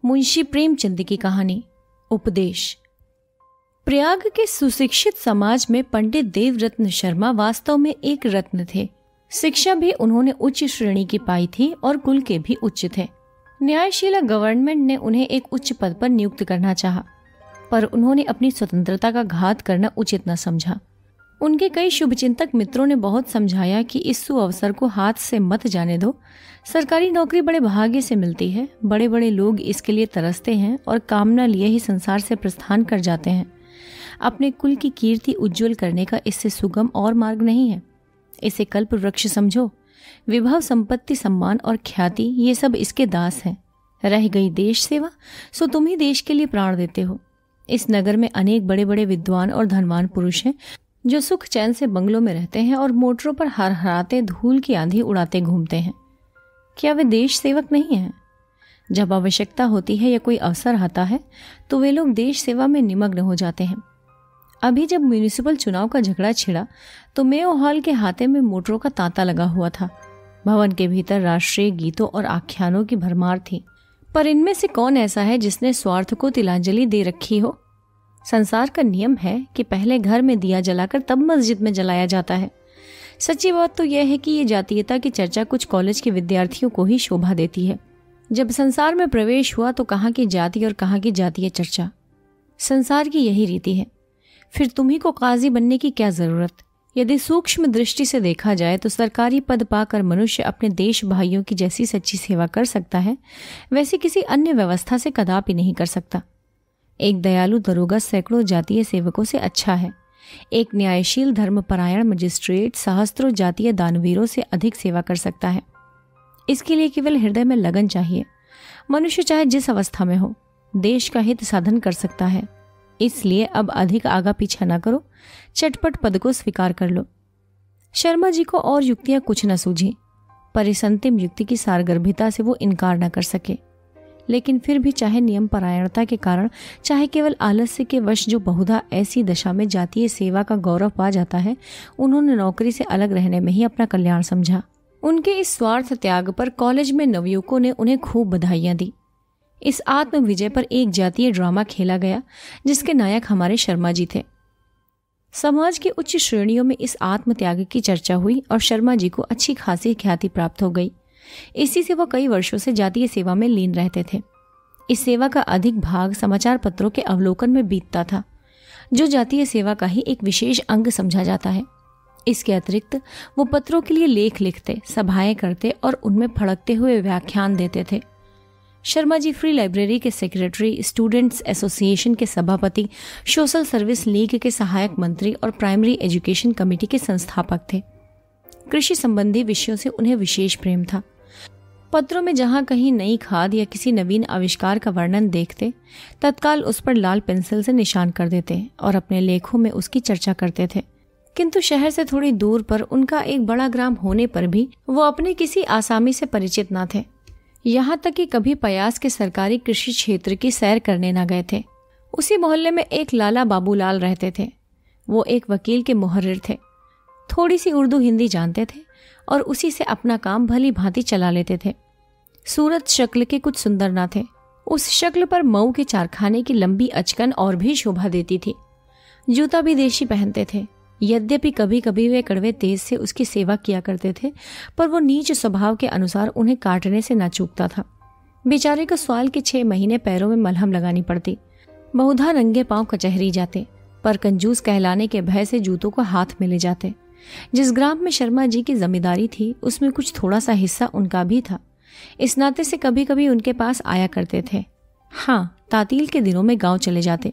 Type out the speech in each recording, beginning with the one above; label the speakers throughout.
Speaker 1: मुंशी प्रेमचंद की कहानी उपदेश। प्रयाग के सुशिक्षित समाज में पंडित देवरत्न शर्मा वास्तव में एक रत्न थे। शिक्षा भी उन्होंने उच्च श्रेणी की पाई थी और कुल के भी उच्च थे। न्यायशीला गवर्नमेंट ने उन्हें एक उच्च पद पर नियुक्त करना चाहा, पर उन्होंने अपनी स्वतंत्रता का घात करना उचित न समझा। उनके कई शुभचिंतक मित्रों ने बहुत समझाया कि इस सुअवसर को हाथ से मत जाने दो। सरकारी नौकरी बड़े भाग्य से मिलती है, बड़े बड़े लोग इसके लिए तरसते हैं और कामना लिए ही संसार से प्रस्थान कर जाते हैं। अपने कुल की कीर्ति उज्जवल करने का इससे सुगम और मार्ग नहीं है। इसे कल्प वृक्ष समझो। विभव, संपत्ति, सम्मान और ख्याति ये सब इसके दास हैं। रह गई देश सेवा, सो तुम ही देश के लिए प्राण देते हो। इस नगर में अनेक बड़े बड़े विद्वान और धनवान पुरुष हैं जो सुख चैन से बंगलों में रहते हैं और मोटरों पर हरहराते धूल की आंधी उड़ाते घूमते हैं। क्या वे देश सेवक नहीं हैं? जब आवश्यकता होती है या कोई अवसर आता है तो वे लोग देश सेवा में निमग्न हो जाते हैं। अभी जब म्यूनिसिपल चुनाव का झगड़ा छिड़ा तो मेयो हॉल के हाथे में मोटरों का तांता लगा हुआ था। भवन के भीतर राष्ट्रीय गीतों और आख्यानों की भरमार थी, पर इनमें से कौन ऐसा है जिसने स्वार्थ को तिलांजलि दे रखी हो? संसार का नियम है कि पहले घर में दिया जलाकर तब मस्जिद में जलाया जाता है। सच्ची बात तो यह है कि ये जातीयता की चर्चा कुछ कॉलेज के विद्यार्थियों को ही शोभा देती है। जब संसार में प्रवेश हुआ तो कहाँ की जाति और कहाँ की जातीय चर्चा। संसार की यही रीति है। फिर तुम्ही को काजी बनने की क्या जरूरत? यदि सूक्ष्म दृष्टि से देखा जाए तो सरकारी पद पाकर मनुष्य अपने देश भाइयों की जैसी सच्ची सेवा कर सकता है, वैसी किसी अन्य व्यवस्था से कदापि नहीं कर सकता। एक दयालु दरोगा सैकड़ों जातीय सेवकों से अच्छा है। एक न्यायशील धर्मपरायण मजिस्ट्रेट सहस्त्रों जातीय दानवीरों से अधिक सेवा कर सकता है। इसके लिए केवल हृदय में लगन चाहिए। मनुष्य चाहे जिस अवस्था में हो, देश का हित साधन कर सकता है। इसलिए अब अधिक आगा पीछा न करो, चटपट पद को स्वीकार कर लो। शर्मा जी को और युक्तियां कुछ न सूझी, पर इस अंतिम युक्ति की सारगर्भिता से वो इनकार न कर सके। लेकिन फिर भी चाहे नियम परायणता के कारण, चाहे केवल आलस्य के वश जो बहुधा ऐसी दशा में जातीय सेवा का गौरव पा जाता है, उन्होंने नौकरी से अलग रहने में ही अपना कल्याण समझा। उनके इस स्वार्थ त्याग पर कॉलेज में नवयुवकों ने उन्हें खूब बधाइयां दी। इस आत्म विजय पर एक जातीय ड्रामा खेला गया जिसके नायक हमारे शर्मा जी थे। समाज की उच्च श्रेणियों में इस आत्म त्याग की चर्चा हुई और शर्मा जी को अच्छी खासी ख्याति प्राप्त हो गई। इसी से वो कई वर्षों से जातीय सेवा में लीन रहते थे। इस सेवा का अधिक भाग समाचार पत्रों के अवलोकन में बीतता था, जो जातीय सेवा का ही एक विशेष अंग समझा जाता है। इसके अतिरिक्त वो पत्रों के लिए लेख लिखते, सभाएं करते और उनमें फड़कते हुए व्याख्यान देते थे। शर्मा जी फ्री लाइब्रेरी के सेक्रेटरी, स्टूडेंट्स एसोसिएशन के सभापति, सोशल सर्विस लीग के सहायक मंत्री और प्राइमरी एजुकेशन कमेटी के संस्थापक थे। कृषि संबंधी विषयों से उन्हें विशेष प्रेम था। पत्रों में जहां कहीं नई खाद या किसी नवीन आविष्कार का वर्णन देखते, तत्काल उस पर लाल पेंसिल से निशान कर देते और अपने लेखों में उसकी चर्चा करते थे। किंतु शहर से थोड़ी दूर पर उनका एक बड़ा ग्राम होने पर भी वो अपने किसी आसामी से परिचित न थे। यहाँ तक कि कभी पयास के सरकारी कृषि क्षेत्र की सैर करने न गए थे। उसी मोहल्ले में एक लाला बाबूलाल रहते थे। वो एक वकील के मुहर्रिर थे। थोड़ी सी उर्दू हिंदी जानते थे और उसी से अपना काम भली भांति चला लेते थे। सूरत शक्ल के कुछ सुंदर ना थे। उस शक्ल पर मऊ के चारखाने की लंबी अचकन और भी शोभा देती थी। जूता भी देशी पहनते थे। यद्यपि कभी कभी वे कड़वे तेज से उसकी सेवा किया करते थे, पर वो नीच स्वभाव के अनुसार उन्हें काटने से न चूकता था। बेचारे को साल के 6 महीने पैरों में मलहम लगानी पड़ती। बहुधा नंगे पांव कचहरी जाते, पर कंजूस कहलाने के भय से जूतों को हाथ में ले जाते। जिस ग्राम में शर्मा जी की जमींदारी थी उसमें कुछ थोड़ा सा हिस्सा उनका भी था। इस नाते से कभी कभी उनके पास आया करते थे। हाँ, तातील के दिनों में गांव चले जाते।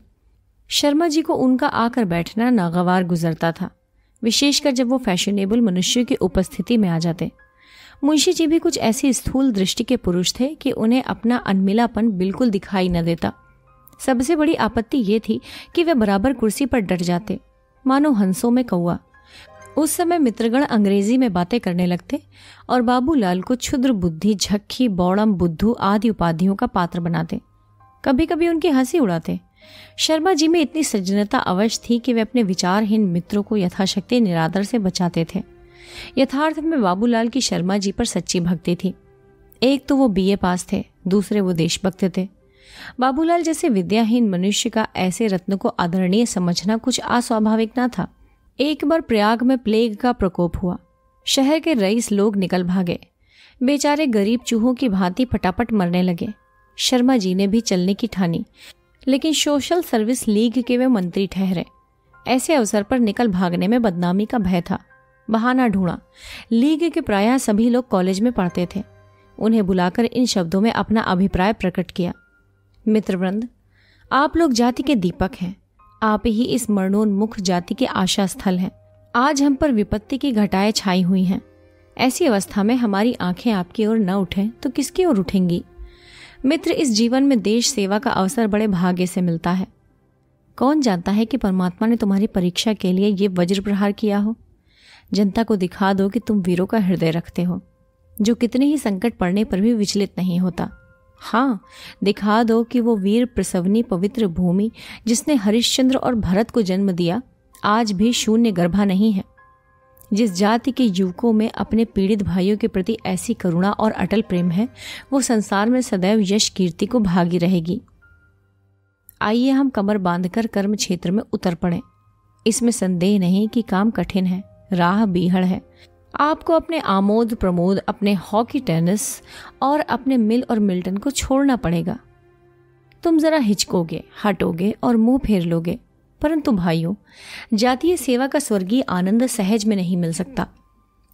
Speaker 1: शर्मा जी को उनका आकर बैठना नागवार गुजरता था, विशेषकर जब वो फैशनेबल मनुष्यों की उपस्थिति में आ जाते। मुंशी जी भी कुछ ऐसी स्थूल दृष्टि के पुरुष थे कि उन्हें अपना अनमिलापन बिल्कुल दिखाई न देता। सबसे बड़ी आपत्ति ये थी कि वे बराबर कुर्सी पर डट जाते, मानो हंसों में कौआ। उस समय मित्रगण अंग्रेजी में बातें करने लगते और बाबूलाल को क्षुद्र बुद्धि, झक्खी, बौड़म, बुद्धू आदि उपाधियों का पात्र बनाते। कभी कभी उनकी हंसी उड़ाते। शर्मा जी में इतनी सज्जनता अवश्य थी कि वे अपने विचारहीन मित्रों को यथाशक्ति निरादर से बचाते थे। यथार्थ में बाबूलाल की शर्मा जी पर सच्ची भक्ति थी। एक तो वो बीए पास थे, दूसरे वो देशभक्त थे। बाबूलाल जैसे विद्याहीन मनुष्य का ऐसे रत्न को आदरणीय समझना कुछ अस्वाभाविक न था। एक बार प्रयाग में प्लेग का प्रकोप हुआ। शहर के रईस लोग निकल भागे। बेचारे गरीब चूहों की भांति फटाफट मरने लगे। शर्मा जी ने भी चलने की ठानी, लेकिन सोशल सर्विस लीग के वे मंत्री ठहरे। ऐसे अवसर पर निकल भागने में बदनामी का भय था। बहाना ढूंढा। लीग के प्रायः सभी लोग कॉलेज में पढ़ते थे। उन्हें बुलाकर इन शब्दों में अपना अभिप्राय प्रकट किया। मित्रवृंद, आप लोग जाति के दीपक हैं। आप ही इस मरणोन्मुख जाति के आशा स्थल हैं। आज हम पर विपत्ति की घटाएं छाई हुई हैं। ऐसी अवस्था में हमारी आंखें आपकी ओर न उठें तो किसकी ओर उठेंगी? मित्र, इस जीवन में देश सेवा का अवसर बड़े भाग्य से मिलता है। कौन जानता है कि परमात्मा ने तुम्हारी परीक्षा के लिए ये वज्र प्रहार किया हो। जनता को दिखा दो कि तुम वीरों का हृदय रखते हो, जो कितने ही संकट पड़ने पर भी विचलित नहीं होता। हाँ, दिखा दो कि वो वीर प्रसवनी पवित्र भूमि जिसने हरिश्चंद्र और भरत को जन्म दिया आज भी शून्य गर्भा नहीं है। जिस जाति के युवकों में अपने पीड़ित भाइयों के प्रति ऐसी करुणा और अटल प्रेम है, वो संसार में सदैव यश कीर्ति को भागी रहेगी। आइए हम कमर बांधकर कर्म क्षेत्र में उतर पड़े। इसमें संदेह नहीं कि काम कठिन है, राह बीहड़ है। आपको अपने आमोद प्रमोद, अपने हॉकी टेनिस और अपने मिल और मिल्टन को छोड़ना पड़ेगा। तुम जरा हिचकोगे, हटोगे और मुंह फेर लोगे, परंतु भाइयों, जातीय सेवा का स्वर्गीय आनंद सहज में नहीं मिल सकता।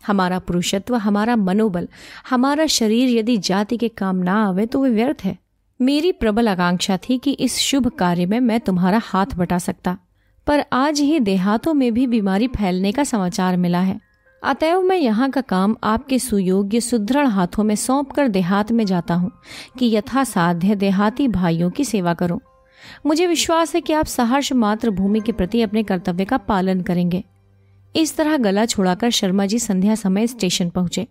Speaker 1: हमारा पुरुषत्व, हमारा मनोबल, हमारा शरीर यदि जाति के काम ना आवे तो वे व्यर्थ है। मेरी प्रबल आकांक्षा थी कि इस शुभ कार्य में मैं तुम्हारा हाथ बटा सकता, पर आज ही देहातों में भी बीमारी फैलने का समाचार मिला है। अतएव मैं यहाँ का काम आपके सुयोग्य सुदृढ़ हाथों में सौंप कर देहात में जाता हूँ कि यथासाध्य देहाती भाइयों की सेवा करूँ। मुझे विश्वास है कि आप सहर्ष मातृभूमि के प्रति अपने कर्तव्य का पालन करेंगे। इस तरह गला छुड़ाकर शर्मा जी संध्या समय स्टेशन पहुंचे,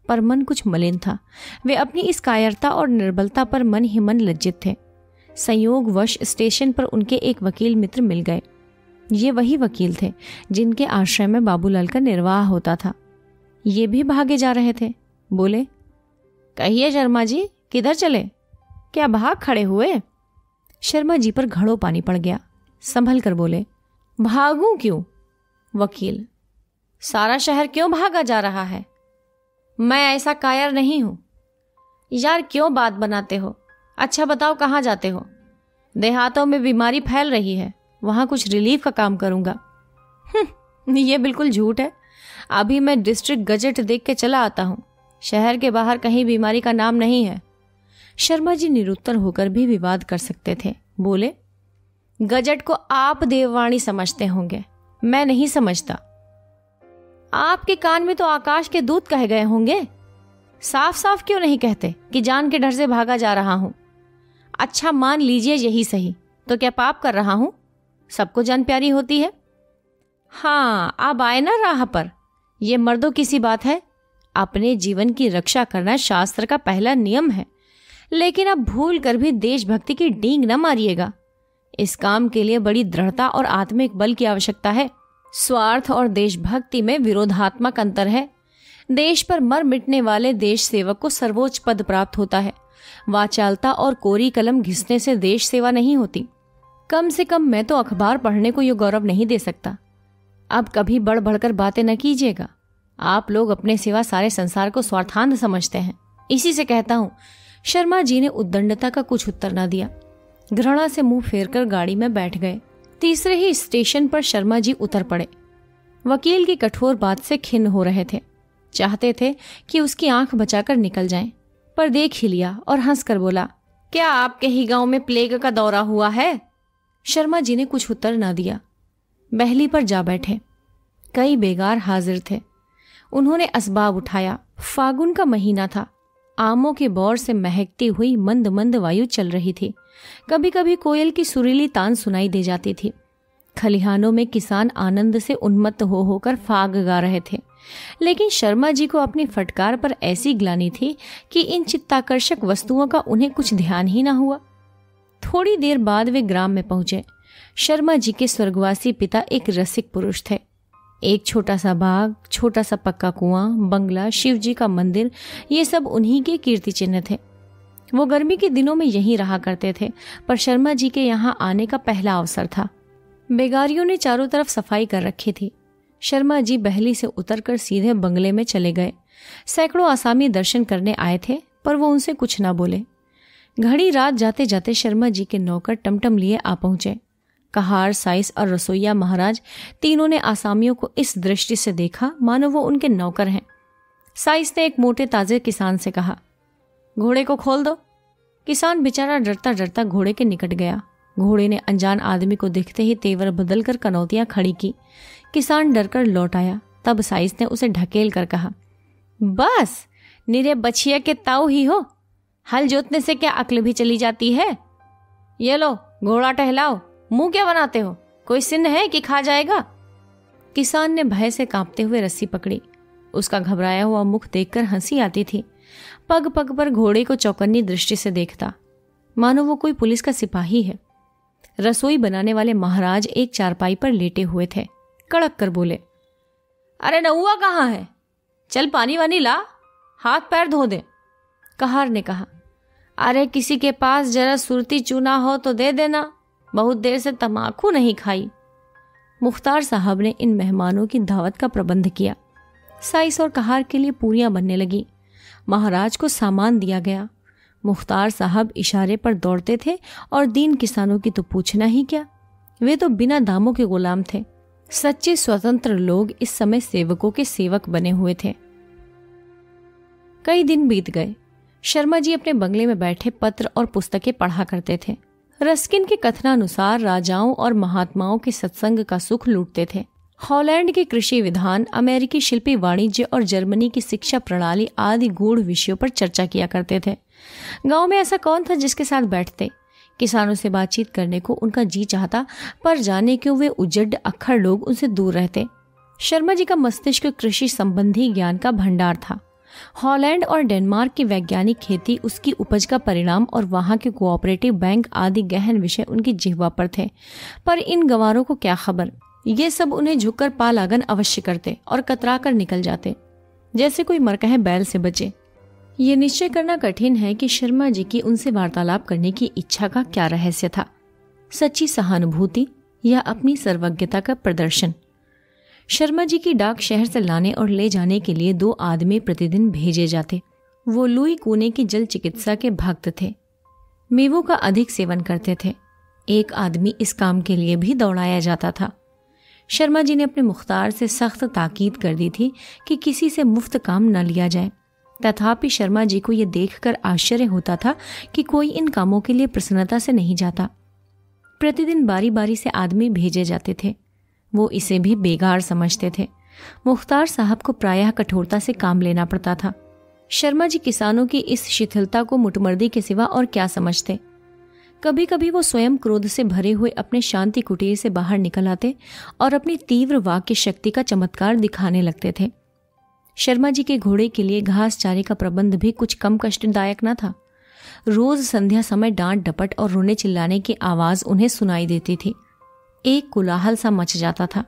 Speaker 1: पर मन कुछ मलिन था। वे अपनी इस कायरता और निर्बलता पर मन ही मन लज्जित थे। संयोगवश स्टेशन पर उनके एक वकील मित्र मिल गए। ये वही वकील थे जिनके आश्रय में बाबूलाल का निर्वाह होता था। ये भी भागे जा रहे थे। बोले, कहिए शर्मा जी, किधर चले? क्या भाग खड़े हुए? शर्मा जी पर घड़ों पानी पड़ गया। संभल कर बोले, भागूं क्यों? वकील, सारा शहर क्यों भागा जा रहा है? मैं ऐसा कायर नहीं हूं। यार, क्यों बात बनाते हो? अच्छा बताओ, कहाँ जाते हो? देहातों में बीमारी फैल रही है, वहां कुछ रिलीफ का काम करूंगा। ये बिल्कुल झूठ है। अभी मैं डिस्ट्रिक्ट गजट देख के चला आता हूं। शहर के बाहर कहीं बीमारी का नाम नहीं है। शर्मा जी निरुत्तर होकर भी विवाद कर सकते थे। बोले, गजट को आप देववाणी समझते होंगे, मैं नहीं समझता। आपके कान में तो आकाश के दूत कहे गए होंगे। साफ साफ क्यों नहीं कहते कि जान के डर से भागा जा रहा हूं? अच्छा, मान लीजिए यही सही, तो क्या पाप कर रहा हूं? सबको जान प्यारी होती है। हाँ, अब आए ना राह पर। यह मर्दों की सी बात है। अपने जीवन की रक्षा करना शास्त्र का पहला नियम है, लेकिन अब भूल कर भी देशभक्ति की डींग न मारिएगा। इस काम के लिए बड़ी दृढ़ता और आत्मिक बल की आवश्यकता है। स्वार्थ और देशभक्ति में विरोधात्मक अंतर है। देश पर मर मिटने वाले देश सेवक को सर्वोच्च पद प्राप्त होता है। वाचालता और कोरी कलम घिसने से देश सेवा नहीं होती। कम से कम मैं तो अखबार पढ़ने को ये गौरव नहीं दे सकता। अब कभी बढ़ बढ़कर बातें न कीजिएगा। आप लोग अपने सिवा सारे संसार को स्वार्थांध समझते हैं। इसी से कहता हूँ। शर्मा जी ने उद्दंडता का कुछ उत्तर न दिया। घृणा से मुंह फेरकर गाड़ी में बैठ गए। तीसरे ही स्टेशन पर शर्मा जी उतर पड़े। वकील की कठोर बात से खिन्न हो रहे थे। चाहते थे कि उसकी आंख बचाकर निकल जाएं, पर देख ही लिया और हंसकर बोला, क्या आपके ही गांव में प्लेग का दौरा हुआ है? शर्मा जी ने कुछ उत्तर न दिया। बहली पर जा बैठे। कई बेगार हाजिर थे। उन्होंने असबाब उठाया। फागुन का महीना था। आमों के बौर से महकती हुई मंद मंद वायु चल रही थी। कभी कभी कोयल की सुरीली तान सुनाई दे जाती थी। खलिहानों में किसान आनंद से उन्मत्त हो होकर फाग गा रहे थे। लेकिन शर्मा जी को अपनी फटकार पर ऐसी ग्लानि थी कि इन चित्ताकर्षक वस्तुओं का उन्हें कुछ ध्यान ही ना हुआ। थोड़ी देर बाद वे ग्राम में पहुंचे। शर्मा जी के स्वर्गवासी पिता एक रसिक पुरुष थे। एक छोटा सा बाग, छोटा सा पक्का कुआं, बंगला, शिव जी का मंदिर, ये सब उन्हीं के कीर्ति चिन्ह थे। वो गर्मी के दिनों में यहीं रहा करते थे, पर शर्मा जी के यहाँ आने का पहला अवसर था। बेगारियों ने चारों तरफ सफाई कर रखी थी। शर्मा जी बहली से उतरकर सीधे बंगले में चले गए। सैकड़ों आसामी दर्शन करने आए थे, पर वो उनसे कुछ ना बोले। घड़ी रात जाते जाते शर्मा जी के नौकर टमटम लिए आ पहुंचे। कहार, साइस और रसोईया महाराज तीनों ने आसामियों को इस दृष्टि से देखा मानो वो उनके नौकर हैं। साइस ने एक मोटे ताजे किसान से कहा, घोड़े को खोल दो। किसान बेचारा डरता डरता घोड़े के निकट गया। घोड़े ने अनजान आदमी को देखते ही तेवर बदलकर कनौतियां खड़ी की। किसान डरकर लौट आया। तब साइस ने उसे ढकेल कर कहा, बस निरे बछिया के ताऊ ही हो, हल जोतने से क्या अक्ल भी चली जाती है? ये लो घोड़ा टहलाओ, मुंह क्या बनाते हो? कोई सिन्न है कि खा जाएगा? किसान ने भय से कांपते हुए रस्सी पकड़ी। उसका घबराया हुआ मुख देखकर हंसी आती थी। पग पग पर घोड़े को चौकन्नी दृष्टि से देखता, मानो वो कोई पुलिस का सिपाही है। रसोई बनाने वाले महाराज एक चारपाई पर लेटे हुए थे। कड़क कर बोले, अरे नौआ कहाँ है? चल पानी वानी ला, हाथ पैर धो दे। कहार ने कहा, अरे किसी के पास जरा सुरती चूना हो तो दे देना, बहुत देर से तमाकू नहीं खाई। मुख्तार साहब ने इन मेहमानों की दावत का प्रबंध किया। साइस और कहार के लिए पूरियां बनने लगी। महाराज को सामान दिया गया। मुख्तार साहब इशारे पर दौड़ते थे और दीन किसानों की तो पूछना ही क्या, वे तो बिना दामों के गुलाम थे। सच्चे स्वतंत्र लोग इस समय सेवकों के सेवक बने हुए थे। कई दिन बीत गए। शर्मा जी अपने बंगले में बैठे पत्र और पुस्तकें पढ़ा करते थे। रस्किन के कथनानुसार राजाओं और महात्माओं के सत्संग का सुख लूटते थे। हॉलैंड के कृषि विधान, अमेरिकी शिल्पी वाणिज्य और जर्मनी की शिक्षा प्रणाली आदि गूढ़ विषयों पर चर्चा किया करते थे। गांव में ऐसा कौन था जिसके साथ बैठते? किसानों से बातचीत करने को उनका जी चाहता, पर जाने क्यों वे उजड़ अक्खड़ लोग उनसे दूर रहते। शर्मा जी का मस्तिष्क कृषि संबंधी ज्ञान का भंडार था। हॉलैंड और डेनमार्क की वैज्ञानिक खेती, उसकी उपज का परिणाम और वहां के कोऑपरेटिव बैंक आदि गहन विषय उनकी जिह्वा पर थे। पर इन गंवारों को क्या खबर? ये सब उन्हें झुककर पालागन अवश्य करते और कतरा कर निकल जाते, जैसे कोई मरकहे बैल से बचे। ये निश्चय करना कठिन है कि शर्मा जी की उनसे वार्तालाप करने की इच्छा का क्या रहस्य था। सच्ची सहानुभूति या अपनी सर्वज्ञता का प्रदर्शन? शर्मा जी की डाक शहर से लाने और ले जाने के लिए 2 आदमी प्रतिदिन भेजे जाते। वो लुई कूने की जल चिकित्सा के भक्त थे। मेवों का अधिक सेवन करते थे। एक आदमी इस काम के लिए भी दौड़ाया जाता था। शर्मा जी ने अपने मुख्तार से सख्त ताकीद कर दी थी कि किसी से मुफ्त काम न लिया जाए। तथापि शर्मा जी को यह देखकर आश्चर्य होता था कि कोई इन कामों के लिए प्रसन्नता से नहीं जाता। प्रतिदिन बारी बारी से आदमी भेजे जाते थे। वो इसे भी बेगार समझते थे। मुख्तार साहब को प्रायः कठोरता से काम लेना पड़ता था। शर्मा जी किसानों की इस शिथिलता को मुटमर्दी के सिवा और क्या समझते? कभी कभी वो स्वयं क्रोध से भरे हुए अपने शांति कुटीर से बाहर निकल आते और अपनी तीव्र वाक्य शक्ति का चमत्कार दिखाने लगते थे। शर्मा जी के घोड़े के लिए घास चारे का प्रबंध भी कुछ कम कष्टदायक न था। रोज संध्या समय डांट डपट और रोने चिल्लाने की आवाज उन्हें सुनाई देती थी। एक कोलाहल सा मच जाता था,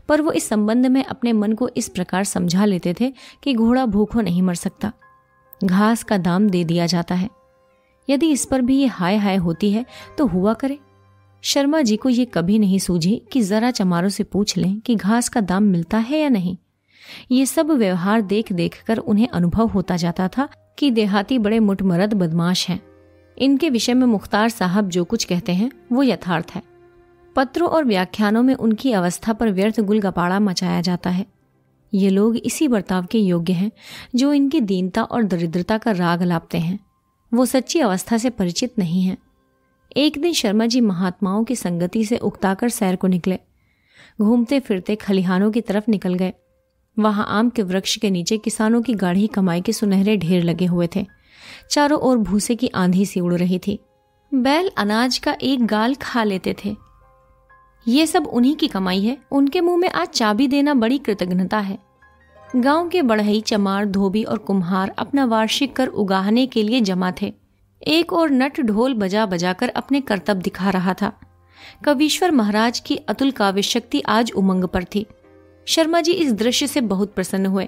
Speaker 1: पर वो इस संबंध में अपने मन को इस प्रकार समझा लेते थे कि घोड़ा भूखों नहीं मर सकता। घास का दाम दे दिया जाता है। यदि इस पर भी ये हाय हाय होती है तो हुआ करे। शर्मा जी को ये कभी नहीं सूझी कि जरा चमारों से पूछ लें कि घास का दाम मिलता है या नहीं। ये सब व्यवहार देख देख कर उन्हें अनुभव होता जाता था कि देहाती बड़े मुटमरद बदमाश हैं। इनके विषय में मुख्तार साहब जो कुछ कहते हैं वो यथार्थ है। पत्रों और व्याख्यानों में उनकी अवस्था पर व्यर्थ गुलगपाड़ा मचाया जाता है। ये लोग इसी बर्ताव के योग्य हैं जो इनकी दीनता और दरिद्रता का राग लापते हैं। वो सच्ची अवस्था से परिचित नहीं हैं। एक दिन शर्मा जी महात्माओं की संगति से उकताकर सैर को निकले। घूमते फिरते खलिहानों की तरफ निकल गए। वहां आम के वृक्ष के नीचे किसानों की गाढ़ी कमाई के सुनहरे ढेर लगे हुए थे। चारों ओर भूसे की आंधी सी उड़ रही थी। बैल अनाज का एक गाल खा लेते थे। ये सब उन्हीं की कमाई है। उनके मुंह में आज चाबी देना बड़ी कृतज्ञता है। गांव के बढ़ई, चमार, धोबी और कुम्हार अपना वार्षिक कर उगाहने के लिए जमा थे। एक और नट ढोल बजा बजाकर अपने करतब दिखा रहा था। कवीश्वर महाराज की अतुल काव्य शक्ति आज उमंग पर थी। शर्मा जी इस दृश्य से बहुत प्रसन्न हुए,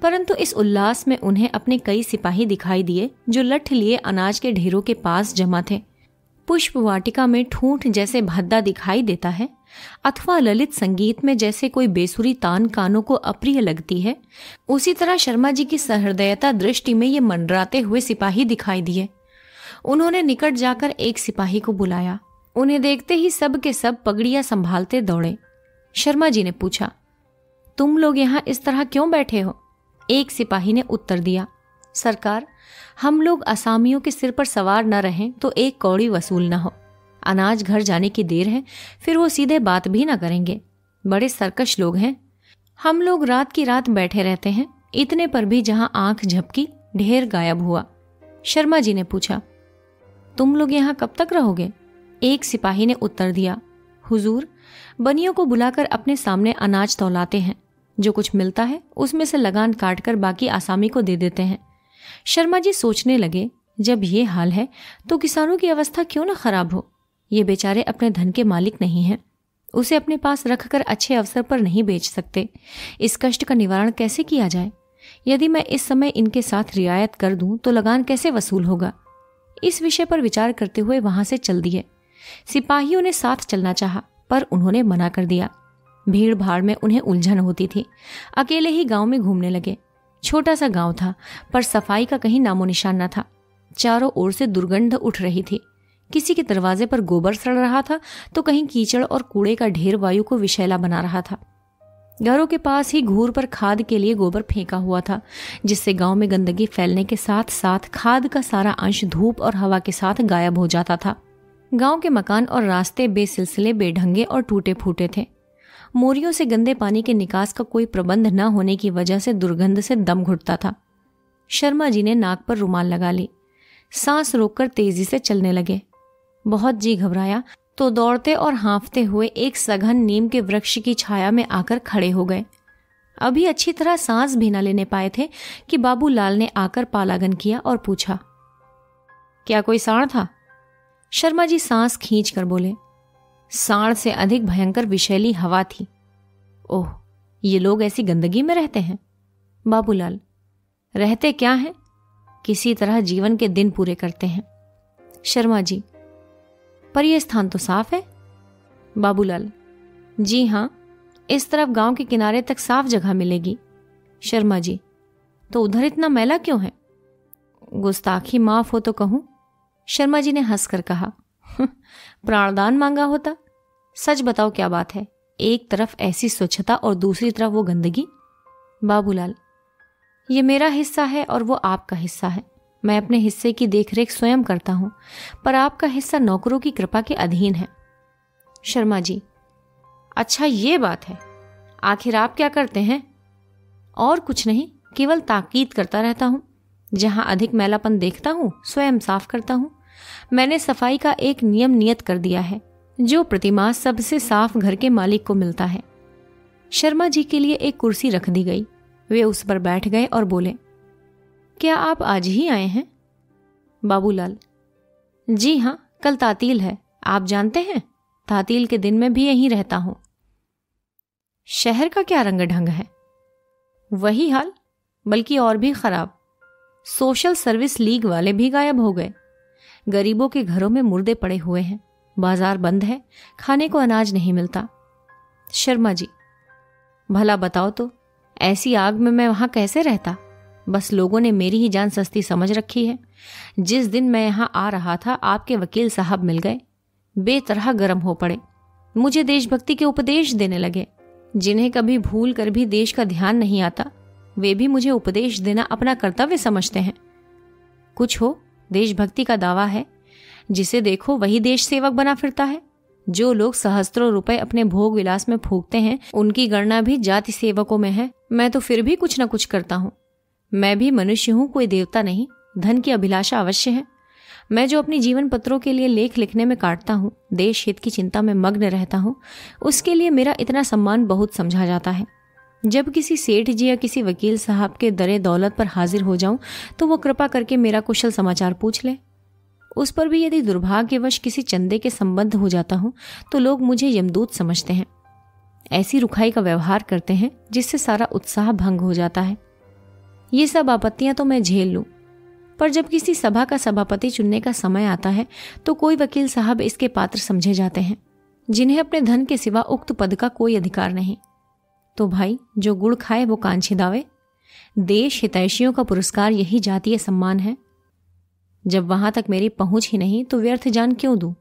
Speaker 1: परंतु इस उल्लास में उन्हें अपने कई सिपाही दिखाई दिए जो लठ लिए अनाज के ढेरों के पास जमा थे। पुष्प वाटिका में ठूंठ जैसे भद्दा दिखाई देता है अथवा ललित संगीत में जैसे कोई बेसुरी तान कानों को अप्रिय लगती है, उसी तरह शर्मा जी की सहृदयता दृष्टि में ये मंडराते हुए सिपाही दिखाई दिए। उन्होंने निकट जाकर एक सिपाही को बुलाया। उन्हें देखते ही सब के सब पगड़ियां संभालते दौड़े। शर्मा जी ने पूछा, तुम लोग यहाँ इस तरह क्यों बैठे हो? एक सिपाही ने उत्तर दिया, सरकार, हम लोग असामियों के सिर पर सवार न रहें तो एक कौड़ी वसूल न हो। अनाज घर जाने की देर है, फिर वो सीधे बात भी न करेंगे। बड़े सरकश लोग हैं। हम लोग रात की रात बैठे रहते हैं, इतने पर भी जहां आंख झपकी ढेर गायब हुआ। शर्मा जी ने पूछा, तुम लोग यहाँ कब तक रहोगे? एक सिपाही ने उत्तर दिया, हुजूर, बनियों को बुलाकर अपने सामने अनाज तौलाते हैं। जो कुछ मिलता है उसमें से लगान काटकर बाकी आसामी को दे देते हैं। शर्मा जी सोचने लगे, जब ये हाल है तो किसानों की अवस्था क्यों न खराब हो। ये बेचारे अपने धन के मालिक नहीं हैं, उसे अपने पास रखकर अच्छे अवसर पर नहीं बेच सकते। इस कष्ट का निवारण कैसे किया जाए? यदि मैं इस समय इनके साथ रियायत कर दूं तो लगान कैसे वसूल होगा? इस विषय पर विचार करते हुए वहां से चल दिए। सिपाहियों ने साथ चलना चाहा, पर उन्होंने मना कर दिया। भीड़ भाड़ में उन्हें उलझन होती थी। अकेले ही गांव में घूमने लगे। छोटा सा गांव था, पर सफाई का कहीं नामो निशान न था। चारों ओर से दुर्गंध उठ रही थी। किसी के दरवाजे पर गोबर सड़ रहा था तो कहीं कीचड़ और कूड़े का ढेर वायु को विषैला बना रहा था। घरों के पास ही घूर पर खाद के लिए गोबर फेंका हुआ था, जिससे गांव में गंदगी फैलने के साथ साथ खाद का सारा अंश धूप और हवा के साथ गायब हो जाता था। गांव के मकान और रास्ते बेसिलसिले, बेढंगे और टूटे फूटे थे। मोरियों से गंदे पानी के निकास का कोई प्रबंध न होने की वजह से दुर्गंध से दम घुटता था। शर्मा जी ने नाक पर रुमाल लगा ली। सांस रोककर तेजी से चलने लगे। बहुत जी घबराया तो दौड़ते और हाँफते हुए एक सघन नीम के वृक्ष की छाया में आकर खड़े हो गए। अभी अच्छी तरह सांस भी न लेने पाए थे कि बाबूलाल ने आकर पालागन किया और पूछा, क्या कोई सांड था? शर्मा जी सांस खींच कर बोले, सांड से अधिक भयंकर विषैली हवा थी। ओह, ये लोग ऐसी गंदगी में रहते हैं? बाबूलाल, रहते क्या हैं? किसी तरह जीवन के दिन पूरे करते हैं। शर्मा जी, पर यह स्थान तो साफ है। बाबूलाल, जी हाँ, इस तरफ गांव के किनारे तक साफ जगह मिलेगी। शर्मा जी, तो उधर इतना मैला क्यों है? गुस्ताखी माफ हो तो कहूं। शर्मा जी ने हंसकर कहा, प्राणदान मांगा होता। सच बताओ क्या बात है? एक तरफ ऐसी स्वच्छता और दूसरी तरफ वो गंदगी। बाबूलाल, ये मेरा हिस्सा है और वो आपका हिस्सा है। मैं अपने हिस्से की देखरेख स्वयं करता हूं, पर आपका हिस्सा नौकरों की कृपा के अधीन है। शर्मा जी, अच्छा ये बात है। आखिर आप क्या करते हैं? और कुछ नहीं, केवल ताकीद करता रहता हूं। जहां अधिक मैलापन देखता हूं स्वयं साफ करता हूं। मैंने सफाई का एक नियम नियत कर दिया है, जो प्रतिमाह सबसे साफ घर के मालिक को मिलता है। शर्मा जी के लिए एक कुर्सी रख दी गई। वे उस पर बैठ गए और बोले, क्या आप आज ही आए हैं? बाबूलाल, जी हाँ, कल तातील है। आप जानते हैं, तातील के दिन में भी यहीं रहता हूं। शहर का क्या रंग ढंग है? वही हाल, बल्कि और भी खराब। सोशल सर्विस लीग वाले भी गायब हो गए। गरीबों के घरों में मुर्दे पड़े हुए हैं। बाजार बंद है, खाने को अनाज नहीं मिलता। शर्मा जी, भला बताओ तो, ऐसी आग में मैं वहां कैसे रहता? बस लोगों ने मेरी ही जान सस्ती समझ रखी है। जिस दिन मैं यहाँ आ रहा था, आपके वकील साहब मिल गए। बेतरह गर्म हो पड़े। मुझे देशभक्ति के उपदेश देने लगे। जिन्हें कभी भूल कर भी देश का ध्यान नहीं आता, वे भी मुझे उपदेश देना अपना कर्तव्य समझते हैं। कुछ हो, देशभक्ति का दावा है। जिसे देखो वही देश सेवक बना फिरता है। जो लोग सहस्त्रों रुपए अपने भोग विलास में फूकते हैं, उनकी गणना भी जाति सेवकों में है। मैं तो फिर भी कुछ न कुछ करता हूँ। मैं भी मनुष्य हूँ, कोई देवता नहीं। धन की अभिलाषा अवश्य है। मैं जो अपनी जीवन पत्रों के लिए लेख लिखने में काटता हूँ, देश हित की चिंता में मग्न रहता हूँ, उसके लिए मेरा इतना सम्मान बहुत समझा जाता है। जब किसी सेठ जी या किसी वकील साहब के दरे दौलत पर हाजिर हो जाऊं, तो वो कृपा करके मेरा कुशल समाचार पूछ ले। उस पर भी यदि दुर्भाग्यवश किसी चंदे के संबंध हो जाता हूं, तो लोग मुझे यमदूत समझते हैं। ऐसी रुखाई का व्यवहार करते हैं जिससे सारा उत्साह भंग हो जाता है। ये सब आपत्तियां तो मैं झेल लूं, पर जब किसी सभा का सभापति चुनने का समय आता है तो कोई वकील साहब इसके पात्र समझे जाते हैं, जिन्हें अपने धन के सिवा उक्त पद का कोई अधिकार नहीं। तो भाई, जो गुड़ खाए वो कान छिदावे। देश हितैषियों का पुरस्कार यही जातीय सम्मान है। जब वहां तक मेरी पहुंच ही नहीं तो व्यर्थ जान क्यों दूं?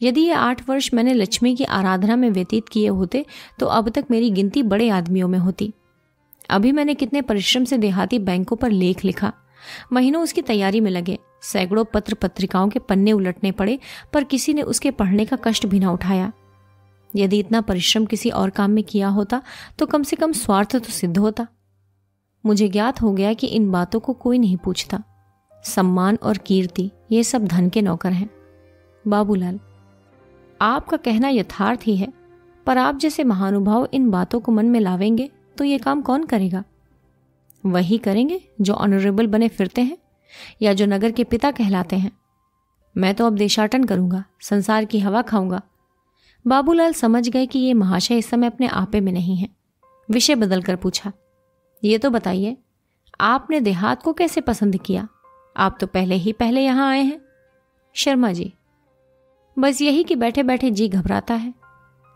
Speaker 1: यदि ये 8 वर्ष मैंने लक्ष्मी की आराधना में व्यतीत किए होते तो अब तक मेरी गिनती बड़े आदमियों में होती। अभी मैंने कितने परिश्रम से देहाती बैंकों पर लेख लिखा, महीनों उसकी तैयारी में लगे, सैकड़ों पत्र पत्रिकाओं के पन्ने उलटने पड़े, पर किसी ने उसके पढ़ने का कष्ट भी ना उठाया। यदि इतना परिश्रम किसी और काम में किया होता तो कम से कम स्वार्थ तो सिद्ध होता। मुझे ज्ञात हो गया कि इन बातों को कोई नहीं पूछता। सम्मान और कीर्ति ये सब धन के नौकर हैं। बाबूलाल, आपका कहना यथार्थ ही है, पर आप जैसे महानुभाव इन बातों को मन में लावेंगे तो ये काम कौन करेगा? वही करेंगे जो ऑनरेबल बने फिरते हैं या जो नगर के पिता कहलाते हैं। मैं तो अब देशाटन करूंगा, संसार की हवा खाऊंगा। बाबूलाल समझ गए कि ये महाशय इस समय अपने आपे में नहीं है। विषय बदलकर पूछा, ये तो बताइए, आपने देहात को कैसे पसंद किया? आप तो पहले यहां आए हैं। शर्मा जी, बस यही कि बैठे बैठे जी घबराता है।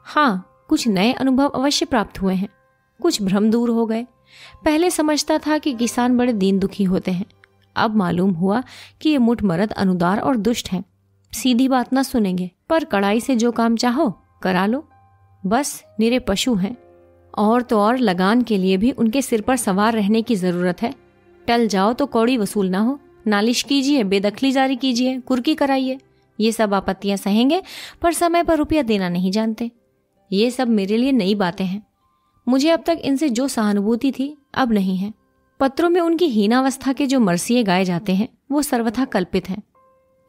Speaker 1: हाँ, कुछ नए अनुभव अवश्य प्राप्त हुए हैं, कुछ भ्रम दूर हो गए। पहले समझता था कि किसान बड़े दीन दुखी होते हैं, अब मालूम हुआ कि ये मुठमरद अनुदार और दुष्ट हैं। सीधी बात ना सुनेंगे, पर कड़ाई से जो काम चाहो करा लो। बस निरे पशु हैं, और तो और लगान के लिए भी उनके सिर पर सवार रहने की जरूरत है। टल जाओ तो कौड़ी वसूल ना हो, नालिश कीजिए, बेदखली जारी कीजिए, कुर्की कराइए, ये सब आपत्तियां सहेंगे, पर समय पर रुपया देना नहीं जानते। ये सब मेरे लिए नई बातें हैं। मुझे अब तक इनसे जो सहानुभूति थी अब नहीं है। पत्रों में उनकी हीनावस्था के जो मरसिए गाए जाते हैं वो सर्वथा कल्पित हैं।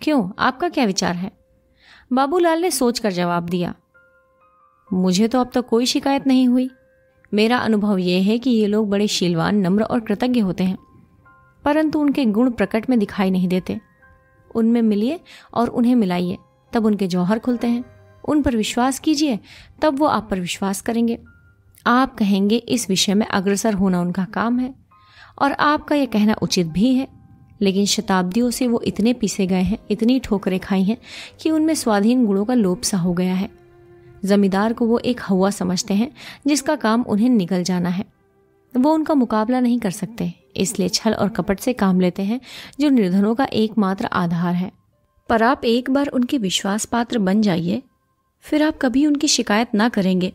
Speaker 1: क्यों, आपका क्या विचार है? बाबूलाल ने सोचकर जवाब दिया, मुझे तो अब तक कोई शिकायत नहीं हुई। मेरा अनुभव यह है कि ये लोग बड़े शीलवान, नम्र और कृतज्ञ होते हैं, परंतु उनके गुण प्रकट में दिखाई नहीं देते। उनमें मिलिए और उन्हें मिलाइए, तब उनके जौहर खुलते हैं। उन पर विश्वास कीजिए, तब वो आप पर विश्वास करेंगे। आप कहेंगे इस विषय में अग्रसर होना उनका काम है, और आपका यह कहना उचित भी है, लेकिन शताब्दियों से वो इतने पीसे गए हैं, इतनी ठोकरें खाई हैं कि उनमें स्वाधीन गुणों का लोप सा हो गया है। जमींदार को वो एक हवा समझते हैं जिसका काम उन्हें निकल जाना है। वो उनका मुकाबला नहीं कर सकते, इसलिए छल और कपट से काम लेते हैं, जो निर्धनों का एकमात्र आधार है। पर आप एक बार उनके विश्वास पात्र बन जाइए, फिर आप कभी उनकी शिकायत ना करेंगे।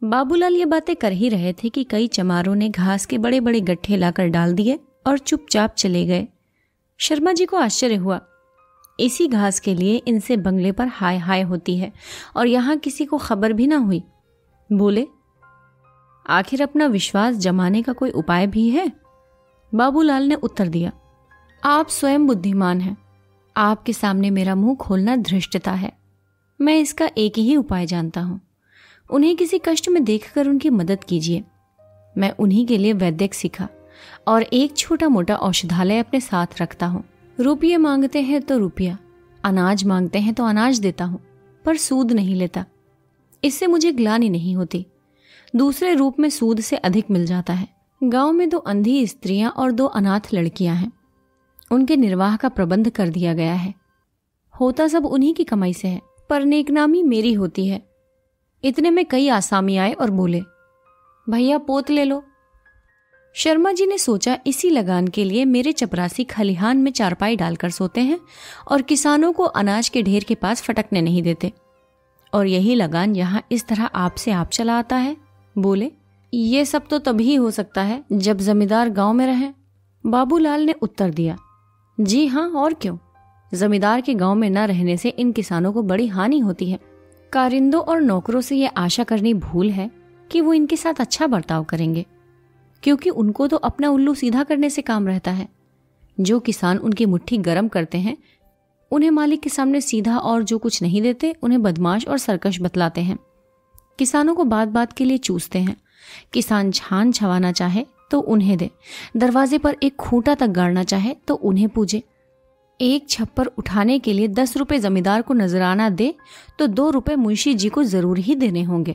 Speaker 1: बाबूलाल ये बातें कर ही रहे थे कि कई चमारों ने घास के बड़े बड़े गट्ठे लाकर डाल दिए और चुपचाप चले गए। शर्मा जी को आश्चर्य हुआ। इसी घास के लिए इनसे बंगले पर हाय हाय होती है और यहाँ किसी को खबर भी ना हुई। बोले, आखिर अपना विश्वास जमाने का कोई उपाय भी है? बाबूलाल ने उत्तर दिया, आप स्वयं बुद्धिमान हैं। आपके सामने मेरा मुंह खोलना धृष्टता है। मैं इसका एक ही उपाय जानता हूं। उन्हें किसी कष्ट में देखकर उनकी मदद कीजिए। मैं उन्हीं के लिए वैद्यक सीखा और एक छोटा मोटा औषधालय अपने साथ रखता हूँ। रुपये मांगते हैं तो रुपया, अनाज मांगते हैं तो अनाज देता हूँ, पर सूद नहीं लेता। इससे मुझे ग्लानि नहीं होती। दूसरे रूप में सूद से अधिक मिल जाता है। गांव में 2 अंधी स्त्रियां और 2 अनाथ लड़कियां हैं। उनके निर्वाह का प्रबंध कर दिया गया है। होता सब उन्हीं की कमाई से है, पर नेकनामी मेरी होती है। इतने में कई आसामी आए और बोले, भैया पोत ले लो। शर्मा जी ने सोचा, इसी लगान के लिए मेरे चपरासी खलिहान में चारपाई डालकर सोते हैं और किसानों को अनाज के ढेर के पास फटकने नहीं देते, और यही लगान यहाँ इस तरह आप से आप चला आता है। बोले, ये सब तो तभी हो सकता है जब जमींदार गांव में रहें। बाबूलाल ने उत्तर दिया, जी हाँ, और क्यों। जमींदार के गांव में न रहने से इन किसानों को बड़ी हानि होती है। कारिंदों और नौकरों से ये आशा करनी भूल है कि वो इनके साथ अच्छा बर्ताव करेंगे, क्योंकि उनको तो अपना उल्लू सीधा करने से काम रहता है। जो किसान उनकी मुट्ठी गर्म करते हैं, उन्हें मालिक के सामने सीधा, और जो कुछ नहीं देते उन्हें बदमाश और सरकश बतलाते हैं। किसानों को बात बात के लिए चूसते हैं। किसान छान छवाना चाहे तो उन्हें दे, दरवाजे पर एक खूंटा तक गाड़ना चाहे तो उन्हें पूजे। एक छप्पर उठाने के लिए 10 रुपए जमींदार को नजराना दे तो 2 रुपए मुंशी जी को जरूर ही देने होंगे।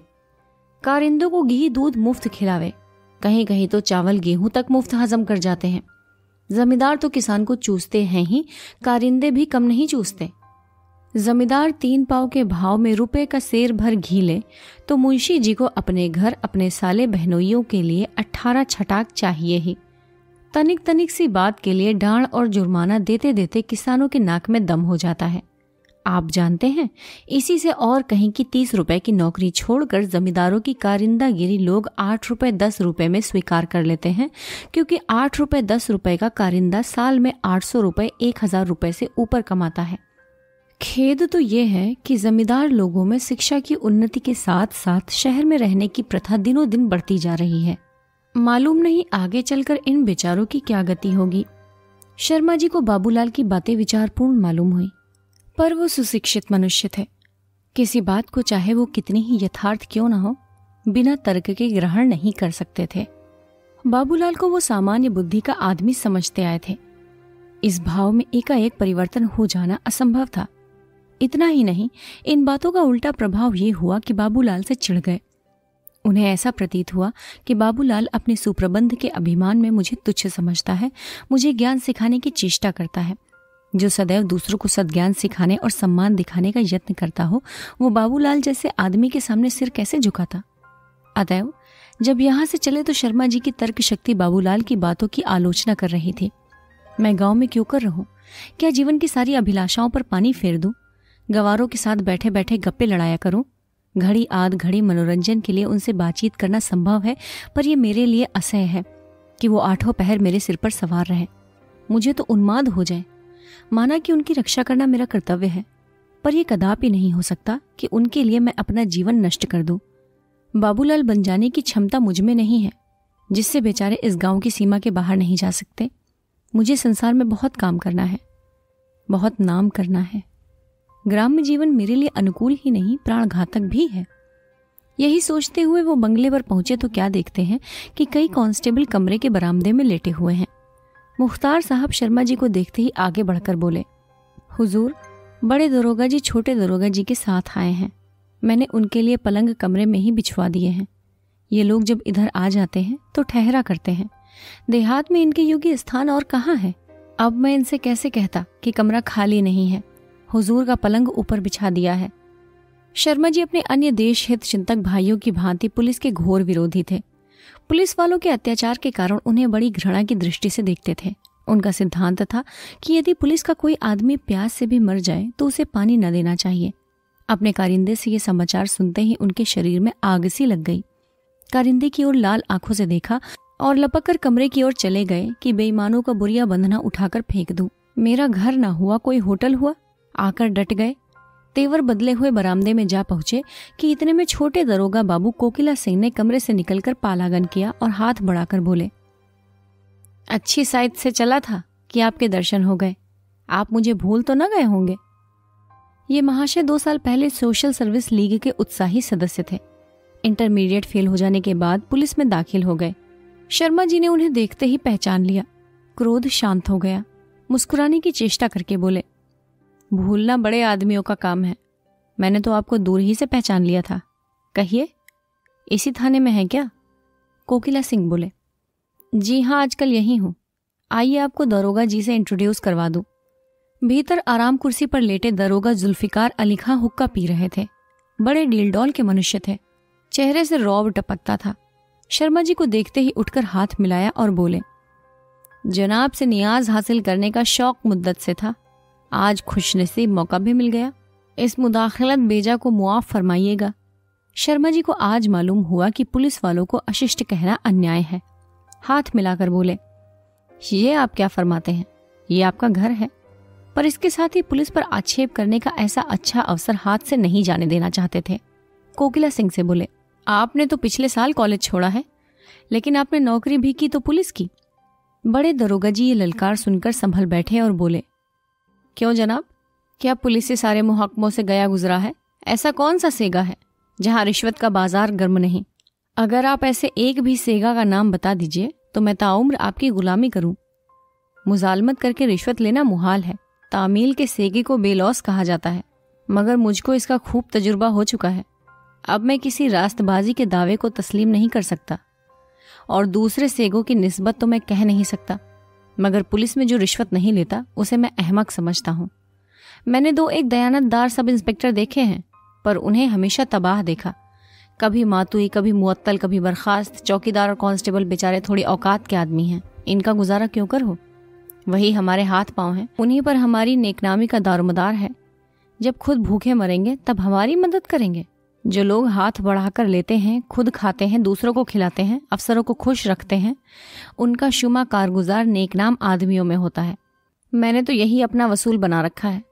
Speaker 1: कारिंदों को घी दूध मुफ्त खिलावे, कहीं कहीं तो चावल गेहूं तक मुफ्त हजम कर जाते हैं। जमींदार तो किसान को चूसते हैं ही, कारिंदे भी कम नहीं चूसते। जमींदार 3 पाव के भाव में रुपए का सेर भर घी ले तो मुंशी जी को अपने घर अपने साले बहनोइयों के लिए 18 छटाक चाहिए ही। तनिक तनिक सी बात के लिए डांड और जुर्माना देते देते किसानों के नाक में दम हो जाता है। आप जानते हैं, इसी से और कहीं की 30 रुपए की नौकरी छोड़कर जमींदारों की कारिंदागिरी लोग 8 रुपए 10 रुपए में स्वीकार कर लेते हैं, क्योंकि 8 रुपए 10 रुपए का कारिंदा साल में 800 रुपए 1000 रुपए से ऊपर कमाता है। खेद तो ये है कि जमींदार लोगों में शिक्षा की उन्नति के साथ साथ शहर में रहने की प्रथा दिनों दिन बढ़ती जा रही है। मालूम नहीं आगे चलकर इन बेचारों की क्या गति होगी। शर्मा जी को बाबूलाल की बातें विचारपूर्ण मालूम हुई, पर वो सुशिक्षित मनुष्य थे। किसी बात को चाहे वो कितनी ही यथार्थ क्यों न हो, बिना तर्क के ग्रहण नहीं कर सकते थे। बाबूलाल को वो सामान्य बुद्धि का आदमी समझते आए थे। इस भाव में एकाएक परिवर्तन हो जाना असंभव था। इतना ही नहीं, इन बातों का उल्टा प्रभाव ये हुआ कि बाबूलाल से चिढ़ गए। उन्हें ऐसा प्रतीत हुआ कि बाबूलाल अपने सुप्रबंध के अभिमान में मुझे तुच्छ समझता है, मुझे ज्ञान सिखाने की चेष्टा करता है। जो सदैव दूसरों को सद्ज्ञान सिखाने और सम्मान दिखाने का यत्न करता हो, वो बाबूलाल जैसे आदमी के सामने सिर कैसे झुकाता। अतएव जब यहाँ से चले तो शर्मा जी की तर्क शक्ति बाबूलाल की बातों की आलोचना कर रही थी। मैं गांव में क्यों कर रहूं? क्या जीवन की सारी अभिलाषाओं पर पानी फेर दूं? गवारों के साथ बैठे बैठे गप्पे लड़ाया करूं? घड़ी आध घड़ी मनोरंजन के लिए उनसे बातचीत करना संभव है, पर यह मेरे लिए असह्य है कि वो 8 पहर मेरे सिर पर सवार रहे। मुझे तो उन्माद हो जाए। माना कि उनकी रक्षा करना मेरा कर्तव्य है, पर यह कदापि नहीं हो सकता कि उनके लिए मैं अपना जीवन नष्ट कर दूं। बाबूलाल बन जाने की क्षमता मुझ में नहीं है, जिससे बेचारे इस गांव की सीमा के बाहर नहीं जा सकते। मुझे संसार में बहुत काम करना है, बहुत नाम करना है। ग्राम्य जीवन मेरे लिए अनुकूल ही नहीं, प्राणघातक भी है। यही सोचते हुए वो बंगले पर पहुंचे तो क्या देखते हैं कि कई कांस्टेबल कमरे के बरामदे में लेटे हुए हैं। मुख्तार साहब शर्मा जी को देखते ही आगे बढ़कर बोले, हुजूर, बड़े दरोगा जी छोटे दरोगा जी के साथ आए हैं। मैंने उनके लिए पलंग कमरे में ही बिछवा दिए हैं। ये लोग जब इधर आ जाते हैं तो ठहरा करते हैं। देहात में इनके योग्य स्थान और कहाँ है? अब मैं इनसे कैसे कहता कि कमरा खाली नहीं है, हुजूर का पलंग ऊपर बिछा दिया है। शर्मा जी अपने अन्य देश हित चिंतक भाइयों की भांति पुलिस के घोर विरोधी थे। पुलिस वालों के अत्याचार के कारण उन्हें बड़ी घृणा की दृष्टि से देखते थे। उनका सिद्धांत था कि यदि पुलिस का कोई आदमी प्यास से भी मर जाए तो उसे पानी न देना चाहिए। अपने कारिंदे से ये समाचार सुनते ही उनके शरीर में आग सी लग गई। कारिंदे की ओर लाल आंखों से देखा और लपककर कमरे की ओर चले गए कि बेईमानों का बुरिया बंधना उठाकर फेंक दूं। मेरा घर ना हुआ कोई होटल हुआ। आकर डट गए। तेवर बदले हुए बरामदे में जा पहुंचे कि इतने में छोटे दरोगा बाबू कोकिला सिंह ने कमरे से निकलकर पालागन किया और हाथ बढ़ाकर बोले, अच्छी साइड से चला था कि आपके दर्शन हो गए। आप मुझे भूल तो न गए होंगे। ये महाशय 2 साल पहले सोशल सर्विस लीग के उत्साही सदस्य थे। इंटरमीडिएट फेल हो जाने के बाद पुलिस में दाखिल हो गए। शर्मा जी ने उन्हें देखते ही पहचान लिया। क्रोध शांत हो गया। मुस्कुराने की चेष्टा करके बोले, भूलना बड़े आदमियों का काम है। मैंने तो आपको दूर ही से पहचान लिया था। कहिए, इसी थाने में है क्या? कोकिला सिंह बोले, जी हाँ, आजकल यही हूँ। आइए आपको दरोगा जी से इंट्रोड्यूस करवा दूं। भीतर आराम कुर्सी पर लेटे दरोगा जुल्फिकार अली खां हुक्का पी रहे थे। बड़े डीलडॉल के मनुष्य थे। चेहरे से रौब टपकता था। शर्मा जी को देखते ही उठकर हाथ मिलाया और बोले, जनाब से नियाज हासिल करने का शौक मुद्दत से था। आज खुशनसीब मौका भी मिल गया। इस मुदाखलत बेजा को मुआफ फरमाइएगा। शर्मा जी को आज मालूम हुआ कि पुलिस वालों को अशिष्ट कहना अन्याय है। हाथ मिलाकर बोले, ये आप क्या फरमाते हैं? ये आपका घर है। पर इसके साथ ही पुलिस पर आक्षेप करने का ऐसा अच्छा अवसर हाथ से नहीं जाने देना चाहते थे। कोकिला सिंह से बोले, आपने तो पिछले साल कॉलेज छोड़ा है, लेकिन आपने नौकरी भी की तो पुलिस की। बड़े दरोगा जी ये ललकार सुनकर संभल बैठे और बोले, क्यों जनाब, क्या पुलिस से सारे मुहकमों से गया गुजरा है? ऐसा कौन सा सेगा है जहां रिश्वत का बाजार गर्म नहीं? अगर आप ऐसे एक भी सेगा का नाम बता दीजिए तो मैं ताउम्र आपकी गुलामी करूं। मुजालमत करके रिश्वत लेना मुहाल है। तामील के सेगे को बेलौस कहा जाता है, मगर मुझको इसका खूब तजुर्बा हो चुका है। अब मैं किसी रास्तबाजी के दावे को तस्लीम नहीं कर सकता और दूसरे सेगों की निस्बत तो मैं कह नहीं सकता, मगर पुलिस में जो रिश्वत नहीं लेता उसे मैं अहमक समझता हूँ। मैंने 2-1 दयानतदार सब इंस्पेक्टर देखे हैं, पर उन्हें हमेशा तबाह देखा। कभी मातुई, कभी मुअत्तल, कभी बर्खास्त। चौकीदार और कांस्टेबल बेचारे थोड़ी औकात के आदमी हैं, इनका गुजारा क्यों कर हो? वही हमारे हाथ पांव हैं, उन्हीं पर हमारी नेकनामी का दारोमदार है। जब खुद भूखे मरेंगे तब हमारी मदद करेंगे। जो लोग हाथ बढ़ाकर लेते हैं, खुद खाते हैं, दूसरों को खिलाते हैं, अफसरों को खुश रखते हैं, उनका शुमा कारगुजार नेकनाम आदमियों में होता है। मैंने तो यही अपना वसूल बना रखा है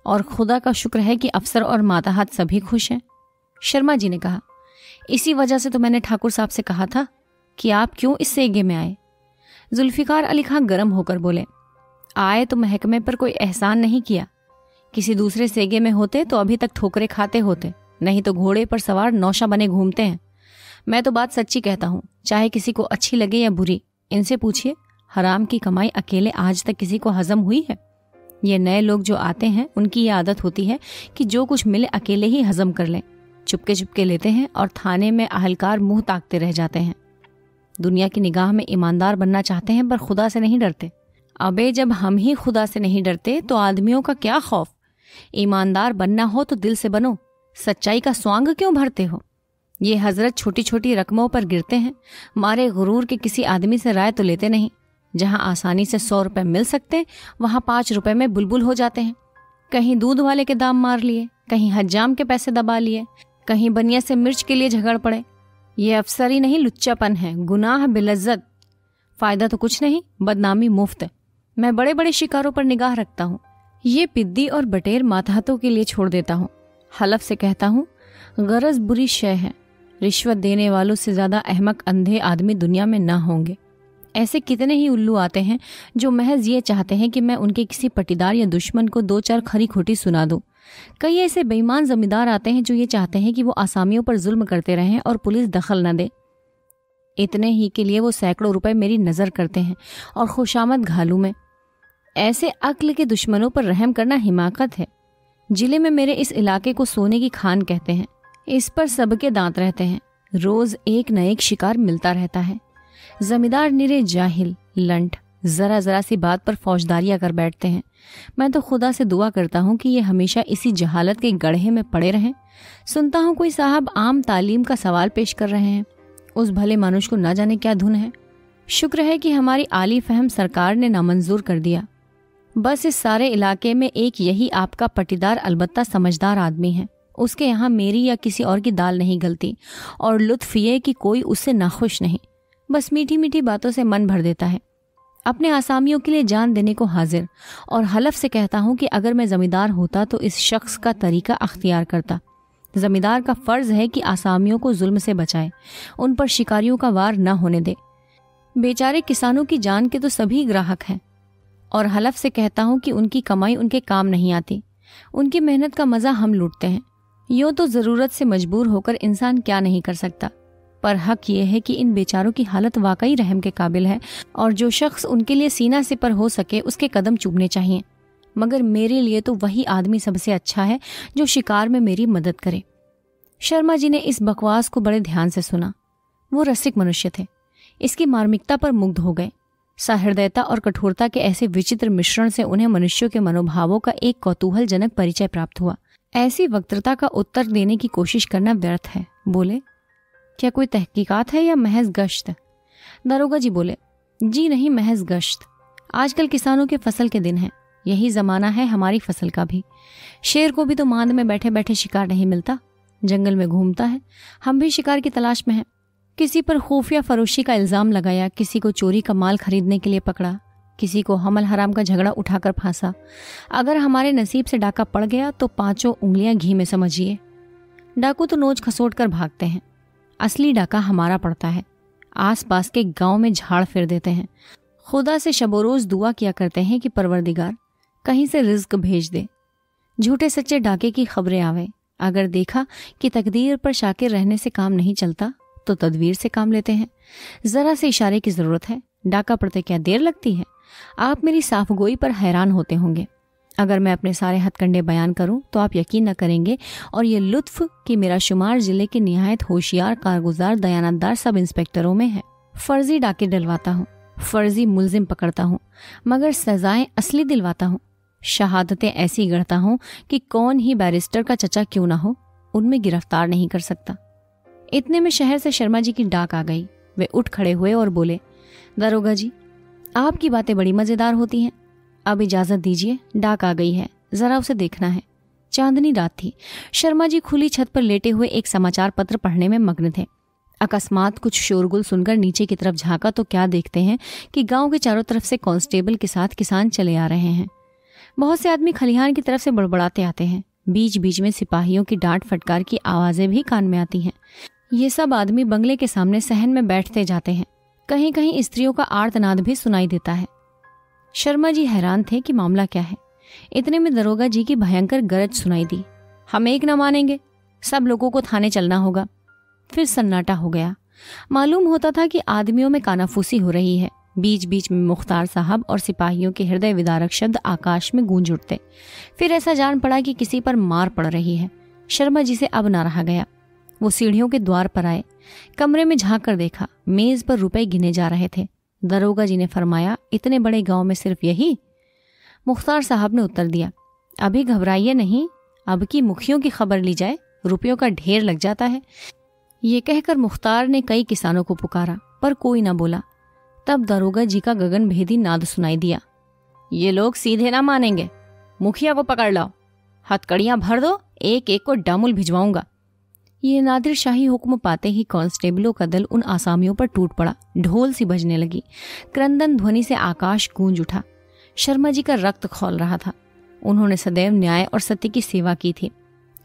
Speaker 1: और खुदा का शुक्र है कि अफसर और माताहत सभी खुश हैं। शर्मा जी ने कहा, इसी वजह से तो मैंने ठाकुर साहब से कहा था कि आप क्यों इस सेगे में आए। जुल्फिकार अली खां गर्म होकर बोले, आए तो महकमे पर कोई एहसान नहीं किया। किसी दूसरे सेगे में होते तो अभी तक ठोकरे खाते होते, नहीं तो घोड़े पर सवार नौशा बने घूमते हैं। मैं तो बात सच्ची कहता हूँ, चाहे किसी को अच्छी लगे या बुरी। इनसे पूछिए, हराम की कमाई अकेले आज तक किसी को हजम हुई है? ये नए लोग जो आते हैं उनकी ये आदत होती है कि जो कुछ मिले अकेले ही हजम कर लें। चुपके चुपके लेते हैं और थाने में अहलकार मुंह ताकते रह जाते हैं। दुनिया की निगाह में ईमानदार बनना चाहते हैं पर खुदा से नहीं डरते। अबे जब हम ही खुदा से नहीं डरते तो आदमियों का क्या खौफ? ईमानदार बनना हो तो दिल से बनो, सच्चाई का स्वांग क्यों भरते हो? ये हजरत छोटी छोटी रकमों पर गिरते हैं, मारे गुरूर के किसी आदमी से राय तो लेते नहीं। जहां आसानी से 100 रुपए मिल सकते वहां 5 रुपए में बुलबुल हो जाते हैं। कहीं दूध वाले के दाम मार लिए, कहीं हज्जाम के पैसे दबा लिए, कहीं बनिया से मिर्च के लिए झगड़ पड़े। ये अफसरी नहीं, लुच्चापन है, गुनाह बिलज्जत। फायदा तो कुछ नहीं, बदनामी मुफ्त। मैं बड़े बड़े शिकारों पर निगाह रखता हूँ। ये पिद्दी और बटेर मातहतों के लिए छोड़ देता हूँ। हलफ से कहता हूँ, गरज बुरी शय है। रिश्वत देने वालों से ज्यादा अहमक अंधे आदमी दुनिया में ना होंगे। ऐसे कितने ही उल्लू आते हैं जो महज ये चाहते हैं कि मैं उनके किसी पटीदार या दुश्मन को 2-4 खरी खोटी सुना दूं। कई ऐसे बेईमान जमींदार आते हैं जो ये चाहते हैं कि वो आसामियों पर जुल्म करते रहें और पुलिस दखल न दे। इतने ही के लिए वो सैकड़ों रुपए मेरी नजर करते हैं और खुशामद घालू में। ऐसे अक्ल के दुश्मनों पर रहम करना हिमाकत है। जिले में मेरे इस इलाके को सोने की खान कहते हैं। इस पर सबके दांत रहते हैं। रोज एक न एक शिकार मिलता रहता है। जमींदार निरे जाहिल, लंठ, जरा जरा सी बात पर फौजदारियां कर बैठते हैं। मैं तो खुदा से दुआ करता हूँ कि ये हमेशा इसी जहालत के गड्ढे में पड़े रहें। सुनता हूँ कोई साहब आम तालीम का सवाल पेश कर रहे हैं। उस भले मानुष को ना जाने क्या धुन है। शुक्र है कि हमारी आली फहम सरकार ने नामंजूर कर दिया। बस इस सारे इलाके में एक यही आपका पटीदार अलबत्ता समझदार आदमी है। उसके यहाँ मेरी या किसी और की दाल नहीं गलती और लुत्फ ये कि कोई उससे नाखुश नहीं, बस मीठी मीठी बातों से मन भर देता है। अपने आसामियों के लिए जान देने को हाजिर। और हलफ से कहता हूँ कि अगर मैं जमींदार होता तो इस शख्स का तरीका अख्तियार करता। जमींदार का फर्ज है कि आसामियों को जुल्म से बचाए, उन पर शिकारियों का वार न होने दे। बेचारे किसानों की जान के तो सभी ग्राहक हैं और हलफ से कहता हूँ कि उनकी कमाई उनके काम नहीं आती। उनकी मेहनत का मजा हम लूटते हैं। यूं तो जरूरत से मजबूर होकर इंसान क्या नहीं कर सकता, पर हक ये है कि इन बेचारों की हालत वाकई रहम के काबिल है और जो शख्स उनके लिए सीना सिपर हो सके उसके कदम चूमने चाहिए। मगर मेरे लिए तो वही आदमी सबसे अच्छा है जो शिकार में मेरी मदद करे। शर्मा जी ने इस बकवास को बड़े ध्यान से सुना। वो रसिक मनुष्य थे। इसकी मार्मिकता पर मुग्ध हो गए। सहृदयता और कठोरता के ऐसे विचित्र मिश्रण से उन्हें मनुष्यों के मनोभावों का एक कौतूहलजनक परिचय प्राप्त हुआ। ऐसी वक्तृता का उत्तर देने की कोशिश करना व्यर्थ है। बोले, क्या कोई तहकीकात है या महज गश्त? दरोगा जी बोले, जी नहीं, महज गश्त। आजकल किसानों के फसल के दिन है। यही जमाना है हमारी फसल का भी। शेर को भी तो मांद में बैठे बैठे शिकार नहीं मिलता, जंगल में घूमता है। हम भी शिकार की तलाश में हैं। किसी पर खुफिया फरोशी का इल्जाम लगाया, किसी को चोरी का माल खरीदने के लिए पकड़ा, किसी को हमल हराम का झगड़ा उठाकर फांसा। अगर हमारे नसीब से डाका पड़ गया तो 5 उंगलियां घी में समझिए। डाकू तो नोच खसोट कर भागते हैं, असली डाका हमारा पड़ता है। आस पास के गांव में झाड़ फिर देते हैं। खुदा से शबोरोज दुआ किया करते हैं कि परवरदिगार कहीं से रिज्क भेज दे, झूठे सच्चे डाके की खबरें आवे। अगर देखा कि तकदीर पर शाकिर रहने से काम नहीं चलता तो तदवीर से काम लेते हैं। जरा से इशारे की जरूरत है, डाका पड़ते क्या देर लगती है। आप मेरी साफगोई पर हैरान होते होंगे। अगर मैं अपने सारे हथकंडे बयान करूं तो आप यकीन न करेंगे, और ये लुत्फ कि मेरा शुमार जिले के निहायत होशियार, कारगुजार, दयानतदार सब इंस्पेक्टरों में है। फर्जी डाके डलवाता हूँ, फर्जी मुलजिम पकड़ता हूँ, मगर सजाएं असली दिलवाता हूँ। शहादतें ऐसी गढ़ता हूँ कि कौन ही बैरिस्टर का चचा क्यों ना हो, उनमें गिरफ्तार नहीं कर सकता। इतने में शहर से शर्मा जी की डाक आ गई। वे उठ खड़े हुए और बोले, दरोगा जी, आपकी बातें बड़ी मजेदार होती हैं। अब इजाजत दीजिए, डाक आ गई है, जरा उसे देखना है। चांदनी रात थी। शर्मा जी खुली छत पर लेटे हुए एक समाचार पत्र पढ़ने में मग्न थे। अकस्मात कुछ शोरगुल सुनकर नीचे की तरफ झांका तो क्या देखते हैं कि गांव के चारों तरफ से कांस्टेबल के साथ किसान चले आ रहे हैं। बहुत से आदमी खलिहान की तरफ से बड़बड़ाते आते हैं। बीच बीच में सिपाहियों की डांट फटकार की आवाजें भी कान में आती हैं। ये सब आदमी बंगले के सामने सहन में बैठते जाते हैं। कहीं कहीं स्त्रियों का आर्तनाद भी सुनाई देता है। शर्मा जी हैरान थे कि मामला क्या है। इतने में दरोगा जी की भयंकर गरज सुनाई दी, हम एक न मानेंगे, सब लोगों को थाने चलना होगा। फिर सन्नाटा हो गया। मालूम होता था कि आदमियों में कानाफूसी हो रही है। बीच बीच में मुख्तार साहब और सिपाहियों के हृदय विदारक शब्द आकाश में गूंज उठते। फिर ऐसा जान पड़ा कि किसी पर मार पड़ रही है। शर्मा जी से अब ना रहा गया। वो सीढ़ियों के द्वार पर आए। कमरे में झांक कर देखा, मेज पर रुपए गिने जा रहे थे। दरोगा जी ने फरमाया, इतने बड़े गांव में सिर्फ यही? मुख्तार साहब ने उत्तर दिया, अभी घबराइए नहीं, अब की मुखियों की खबर ली जाए, रुपयों का ढेर लग जाता है। ये कहकर मुख्तार ने कई किसानों को पुकारा, पर कोई ना बोला। तब दरोगा जी का गगन भेदी नाद सुनाई दिया, ये लोग सीधे ना मानेंगे, मुखिया को पकड़ लाओ, हथकड़ियां भर दो, एक एक को डामुल भिजवाऊंगा। ये नादिर शाही हुक्म पाते ही कांस्टेबलों का दल उन आसामियों पर टूट पड़ा। ढोल सी बजने लगी। क्रंदन ध्वनि से आकाश गूंज उठा। शर्मा जी का रक्त खौल रहा था। उन्होंने सदैव न्याय और सत्य की सेवा की थी।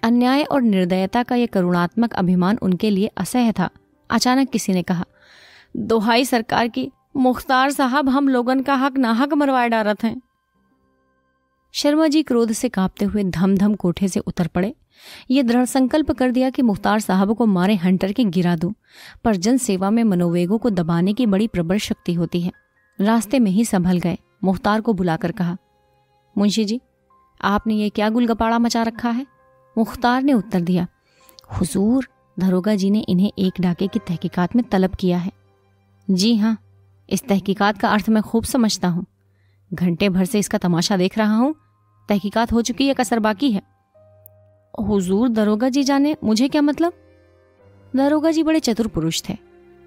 Speaker 1: अन्याय और निर्दयता का यह करुणात्मक अभिमान उनके लिए असह्य था। अचानक किसी ने कहा, दोहाई सरकार की, मुख्तार साहब हम लोगन का हक नाहक मरवाए डारत हैं। शर्मा जी क्रोध से कांपते हुए धम धम कोठे से उतर पड़े। ये दृढ़ संकल्प कर दिया कि मुख्तार साहब को मारे हंटर के गिरा दूं, पर जन सेवा में मनोवेगों को दबाने की बड़ी प्रबल शक्ति होती है। रास्ते में ही संभल गए। मुख्तार को बुलाकर कहा, मुंशी जी, आपने ये क्या गुलगपाड़ा मचा रखा है? मुख्तार ने उत्तर दिया, हुजूर, दरोगा जी ने इन्हें एक डाके की तहकीकात में तलब किया है। जी हाँ, इस तहकीकात का अर्थ मैं खूब समझता हूँ। घंटे भर से इसका तमाशा देख रहा हूँ। तहकीकात हो चुकी है, कसर बाकी है। हुजूर, दरोगा जी जाने, मुझे क्या मतलब? दरोगा जी बड़े चतुर पुरुष थे।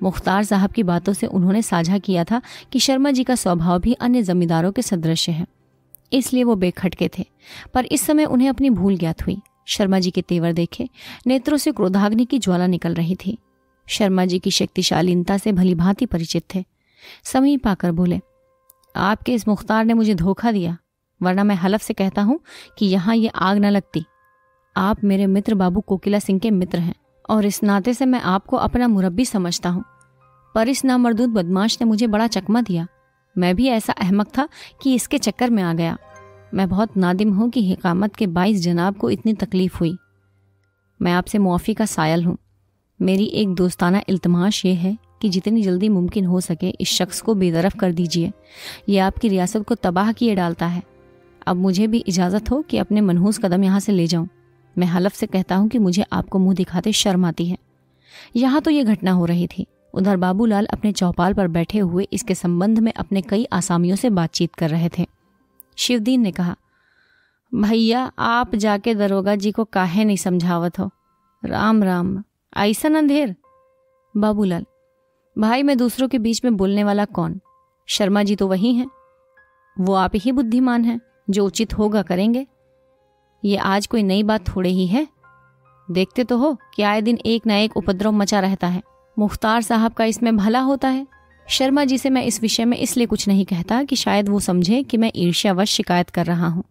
Speaker 1: मुख्तार साहब की बातों से उन्होंने साझा किया था कि शर्मा जी का स्वभाव भी अन्य जमींदारों के सदृश है, इसलिए वो बेखटके थे। पर इस समय उन्हें अपनी भूल ज्ञात हुई। शर्मा जी के तेवर देखे, नेत्रों से क्रोधाग्नि की ज्वाला निकल रही थी। शर्मा जी की शक्तिशालीनता से भली भांति परिचित थे। समीप आकर बोले, आपके इस मुख्तार ने मुझे धोखा दिया, वरना मैं हलफ से कहता हूं कि यहां ये आग न लगती। आप मेरे मित्र बाबू कोकिला सिंह के मित्र हैं और इस नाते से मैं आपको अपना मुरब्बी समझता हूं, पर इस नामर्दूद बदमाश ने मुझे बड़ा चकमा दिया। मैं भी ऐसा अहमक था कि इसके चक्कर में आ गया। मैं बहुत नादिम हूं कि हिकामत के 22 जनाब को इतनी तकलीफ हुई। मैं आपसे मुआफ़ी का सायल हूं। मेरी एक दोस्ताना इल्तमाश ये है कि जितनी जल्दी मुमकिन हो सके इस शख्स को बेदरफ कर दीजिए। ये आपकी रियासत को तबाह किए डालता है। अब मुझे भी इजाज़त हो कि अपने मनहूस कदम यहाँ से ले जाऊं। मैं हलफ से कहता हूं कि मुझे आपको मुंह दिखाते शर्म आती है। यहाँ तो ये घटना हो रही थी। उधर बाबूलाल अपने चौपाल पर बैठे हुए इसके संबंध में अपने कई आसामियों से बातचीत कर रहे थे। शिवदीन ने कहा, भैया, आप जाके दरोगा जी को काहे नहीं समझावत हो? राम राम, ऐसन अंधेर। बाबूलाल, भाई, मैं दूसरों के बीच में बोलने वाला कौन? शर्मा जी तो वही हैं। वो आप ही बुद्धिमान हैं, जो उचित होगा करेंगे। ये आज कोई नई बात थोड़े ही है। देखते तो हो कि आए दिन एक न एक उपद्रव मचा रहता है। मुख्तार साहब का इसमें भला होता है। शर्मा जी से मैं इस विषय में इसलिए कुछ नहीं कहता कि शायद वो समझे कि मैं ईर्ष्यावश शिकायत कर रहा हूँ।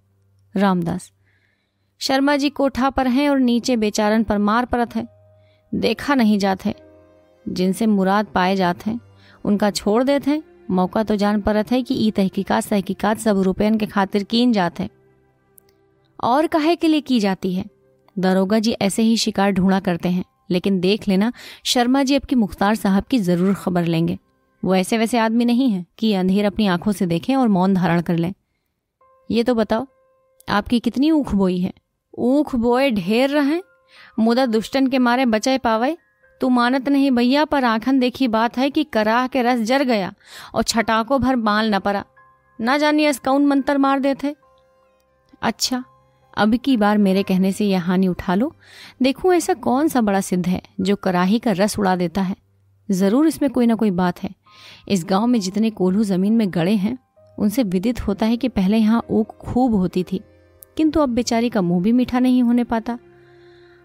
Speaker 1: रामदास, शर्मा जी कोठा पर हैं और नीचे बेचारन पर मार परत है। देखा नहीं जात है। जिनसे मुराद पाए जाते हैं उनका छोड़ देते हैं। मौका तो जान परत है कि ई तहकीकात सब रुपयन के खातिर कीन जात है। और काहे के लिए की जाती है? दरोगा जी ऐसे ही शिकार ढूंढा करते हैं, लेकिन देख लेना, शर्मा जी अब की मुख्तार साहब की जरूर खबर लेंगे। वो ऐसे वैसे आदमी नहीं है कि अंधेर अपनी आंखों से देखें और मौन धारण कर लें। ये तो बताओ, आपकी कितनी ऊख बोई है? ऊख बोए ढेर रहे, मुदा दुष्टन के मारे बचाए पावे। तू मानत नहीं भैया, पर आंखन देखी बात है कि कराह के रस जर गया और छटाको भर बाल न पड़ा। ना जानिए इस कौन मंत्र मार देते। अच्छा, अब की बार मेरे कहने से यह हानि उठा लो। देखूं ऐसा कौन सा बड़ा सिद्ध है जो कराही का रस उड़ा देता है। जरूर इसमें कोई ना कोई बात है। इस गांव में जितने कोल्हू जमीन में गड़े हैं उनसे विदित होता है कि पहले यहाँ ऊख खूब होती थी, किंतु अब बेचारी का मुंह भी मीठा नहीं होने पाता।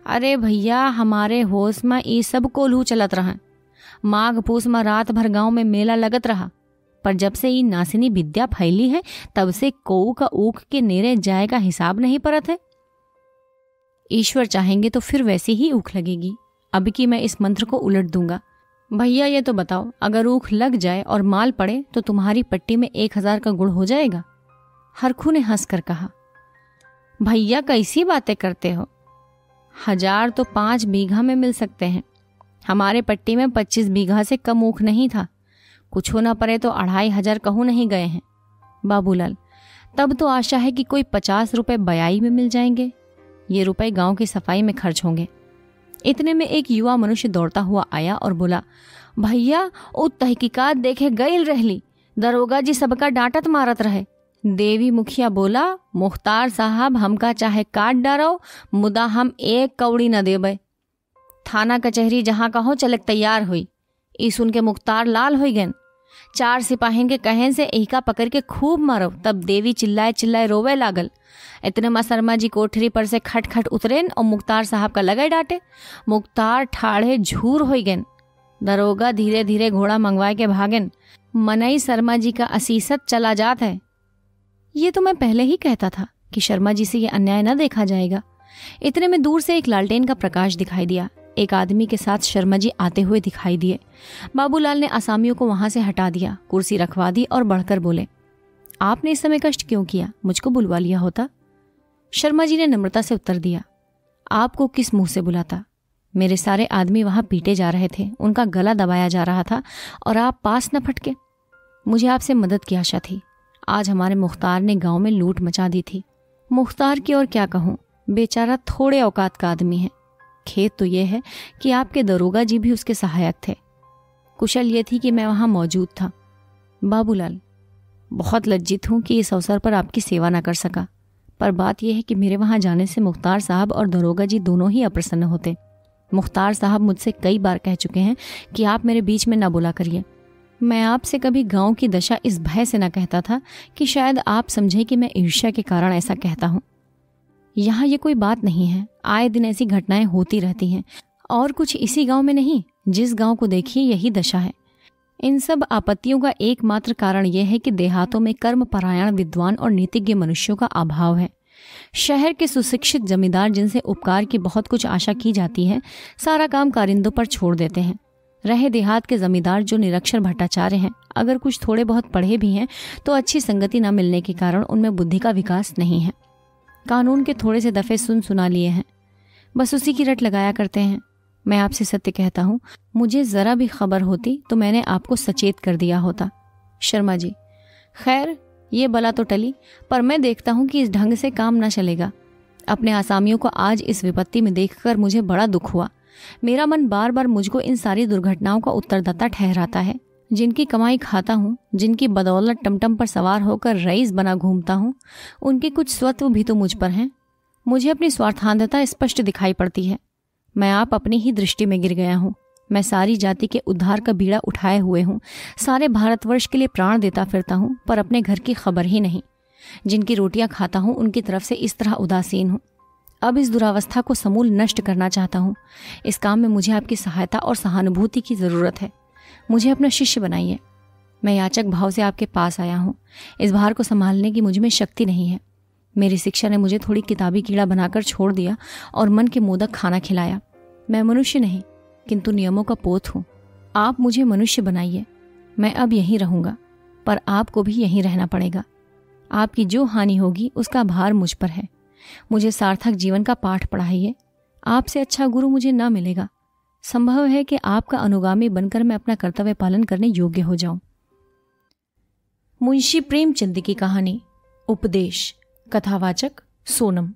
Speaker 1: अरे भैया, हमारे होश में ये सब कोल्हू चलत रहा। माघ पूस में रात भर गांव में मेला लगत रहा, पर जब से ये नासिनी विद्या फैली है तब से कोऊ का ऊख के नेरे जाए का हिसाब नहीं परत है। ईश्वर चाहेंगे तो फिर वैसी ही ऊख लगेगी। अब की मैं इस मंत्र को उलट दूंगा। भैया ये तो बताओ, अगर ऊख लग जाए और माल पड़े तो तुम्हारी पट्टी में 1000 का गुड़ हो जाएगा? हरखू ने हंसकर कहा। भैया कैसी बातें करते हो? 1000 तो 5 बीघा में मिल सकते हैं। हमारे पट्टी में 25 बीघा से कम ऊख नहीं था। कुछ होना पड़े तो 2500 कहूँ नहीं गए हैं। बाबूलाल, तब तो आशा है कि कोई 50 रुपए बयाई में मिल जाएंगे। ये रुपए गांव की सफाई में खर्च होंगे। इतने में एक युवा मनुष्य दौड़ता हुआ आया और बोला, भैया ओ तहकीकात देखे गईल रहली, दरोगा जी सबका डांटत मारत रहे। देवी मुखिया बोला, मुख्तार साहब हमका चाहे काट डारो, मुदा हम 1 कौड़ी न देबे। थाना कचहरी जहाँ कहो चलक तैयार हुई। ई सुन के मुख्तार लाल हो गए। 4 सिपाहीन के कहन से एहिका पकड़ के खूब मारो। तब देवी चिल्लाए चिल्लाए रोवे लागल। इतने में शर्मा जी कोठरी पर से खट खट उतरेन और मुख्तार साहब का लगाए डांटे। मुख्तार ठाड़े झूर हो गए। दरोगा धीरे धीरे घोड़ा मंगवाए के भागेन। मनई शर्मा जी का असीसत चला जात है। ये तो मैं पहले ही कहता था कि शर्मा जी से ये अन्याय न देखा जाएगा। इतने में दूर से एक लालटेन का प्रकाश दिखाई दिया। एक आदमी के साथ शर्मा जी आते हुए दिखाई दिए। बाबूलाल ने आसामियों को वहां से हटा दिया, कुर्सी रखवा दी और बढ़कर बोले, आपने इस समय कष्ट क्यों किया? मुझको बुलवा लिया होता। शर्मा जी ने नम्रता से उत्तर दिया, आपको किस मुंह से बुलाता? मेरे सारे आदमी वहां पीटे जा रहे थे, उनका गला दबाया जा रहा था और आप पास न फटके। मुझे आपसे मदद की आशा थी। आज हमारे मुख्तार ने गांव में लूट मचा दी थी। मुख्तार की और क्या कहूं, बेचारा थोड़े औकात का आदमी है। खेत तो यह है कि आपके दरोगा जी भी उसके सहायक थे। कुशल ये थी कि मैं वहां मौजूद था। बाबूलाल, बहुत लज्जित हूं कि इस अवसर पर आपकी सेवा न कर सका, पर बात यह है कि मेरे वहां जाने से मुख्तार साहब और दरोगा जी दोनों ही अप्रसन्न होते। मुख्तार साहब मुझसे कई बार कह चुके हैं कि आप मेरे बीच में न बोला करिए। मैं आपसे कभी गांव की दशा इस भय से न कहता था कि शायद आप समझे कि मैं ईर्ष्या के कारण ऐसा कहता हूं। यहाँ ये कोई बात नहीं है, आए दिन ऐसी घटनाएं होती रहती हैं, और कुछ इसी गांव में नहीं, जिस गांव को देखिए यही दशा है। इन सब आपत्तियों का एकमात्र कारण यह है कि देहातों में कर्मपरायण विद्वान और नीतिज्ञ मनुष्यों का अभाव है। शहर के सुशिक्षित जमींदार जिनसे उपकार की बहुत कुछ आशा की जाती है, सारा काम कारिंदों पर छोड़ देते हैं। रहे देहात के जमींदार जो निरक्षर भट्टाचार्य हैं, अगर कुछ थोड़े बहुत पढ़े भी हैं तो अच्छी संगति न मिलने के कारण उनमें बुद्धि का विकास नहीं है। कानून के थोड़े से दफे सुना लिए हैं, बस उसी की रट लगाया करते हैं। मैं आपसे सत्य कहता हूँ, मुझे जरा भी खबर होती तो मैंने आपको सचेत कर दिया होता। शर्मा जी, खैर ये बला तो टली, पर मैं देखता हूँ कि इस ढंग से काम न चलेगा। अपने आसामियों को आज इस विपत्ति में देखकर मुझे बड़ा दुख हुआ। मेरा मन बार बार मुझको इन सारी दुर्घटनाओं का उत्तरदाता ठहराता है। जिनकी कमाई खाता हूँ, जिनकी बदौलत टमटम पर सवार होकर रईस बना घूमता हूँ, उनके कुछ स्वत्व भी तो मुझ पर हैं। मुझे अपनी स्वार्थांधता स्पष्ट दिखाई पड़ती है। मैं आप अपनी ही दृष्टि में गिर गया हूँ। मैं सारी जाति के उद्धार का बीड़ा उठाए हुए हूँ। सारे भारतवर्ष के लिए प्राण देता फिरता हूँ, पर अपने घर की खबर ही नहीं। जिनकी रोटियां खाता हूँ उनकी तरफ से इस तरह उदासीन हूँ। अब इस दुरावस्था को समूल नष्ट करना चाहता हूँ। इस काम में मुझे आपकी सहायता और सहानुभूति की जरूरत है। मुझे अपना शिष्य बनाइए। मैं याचक भाव से आपके पास आया हूँ। इस भार को संभालने की मुझ में शक्ति नहीं है। मेरी शिक्षा ने मुझे थोड़ी किताबी कीड़ा बनाकर छोड़ दिया और मन के मोदक खाना खिलाया। मैं मनुष्य नहीं, किंतु नियमों का पोत हूँ। आप मुझे मनुष्य बनाइए। मैं अब यहीं रहूंगा, पर आपको भी यहीं रहना पड़ेगा। आपकी जो हानि होगी उसका भार मुझ पर है। मुझे सार्थक जीवन का पाठ पढ़ाइए। आपसे अच्छा गुरु मुझे न मिलेगा। संभव है कि आपका अनुगामी बनकर मैं अपना कर्तव्य पालन करने योग्य हो जाऊं। मुंशी प्रेमचंद की कहानी उपदेश। कथावाचक सोनम।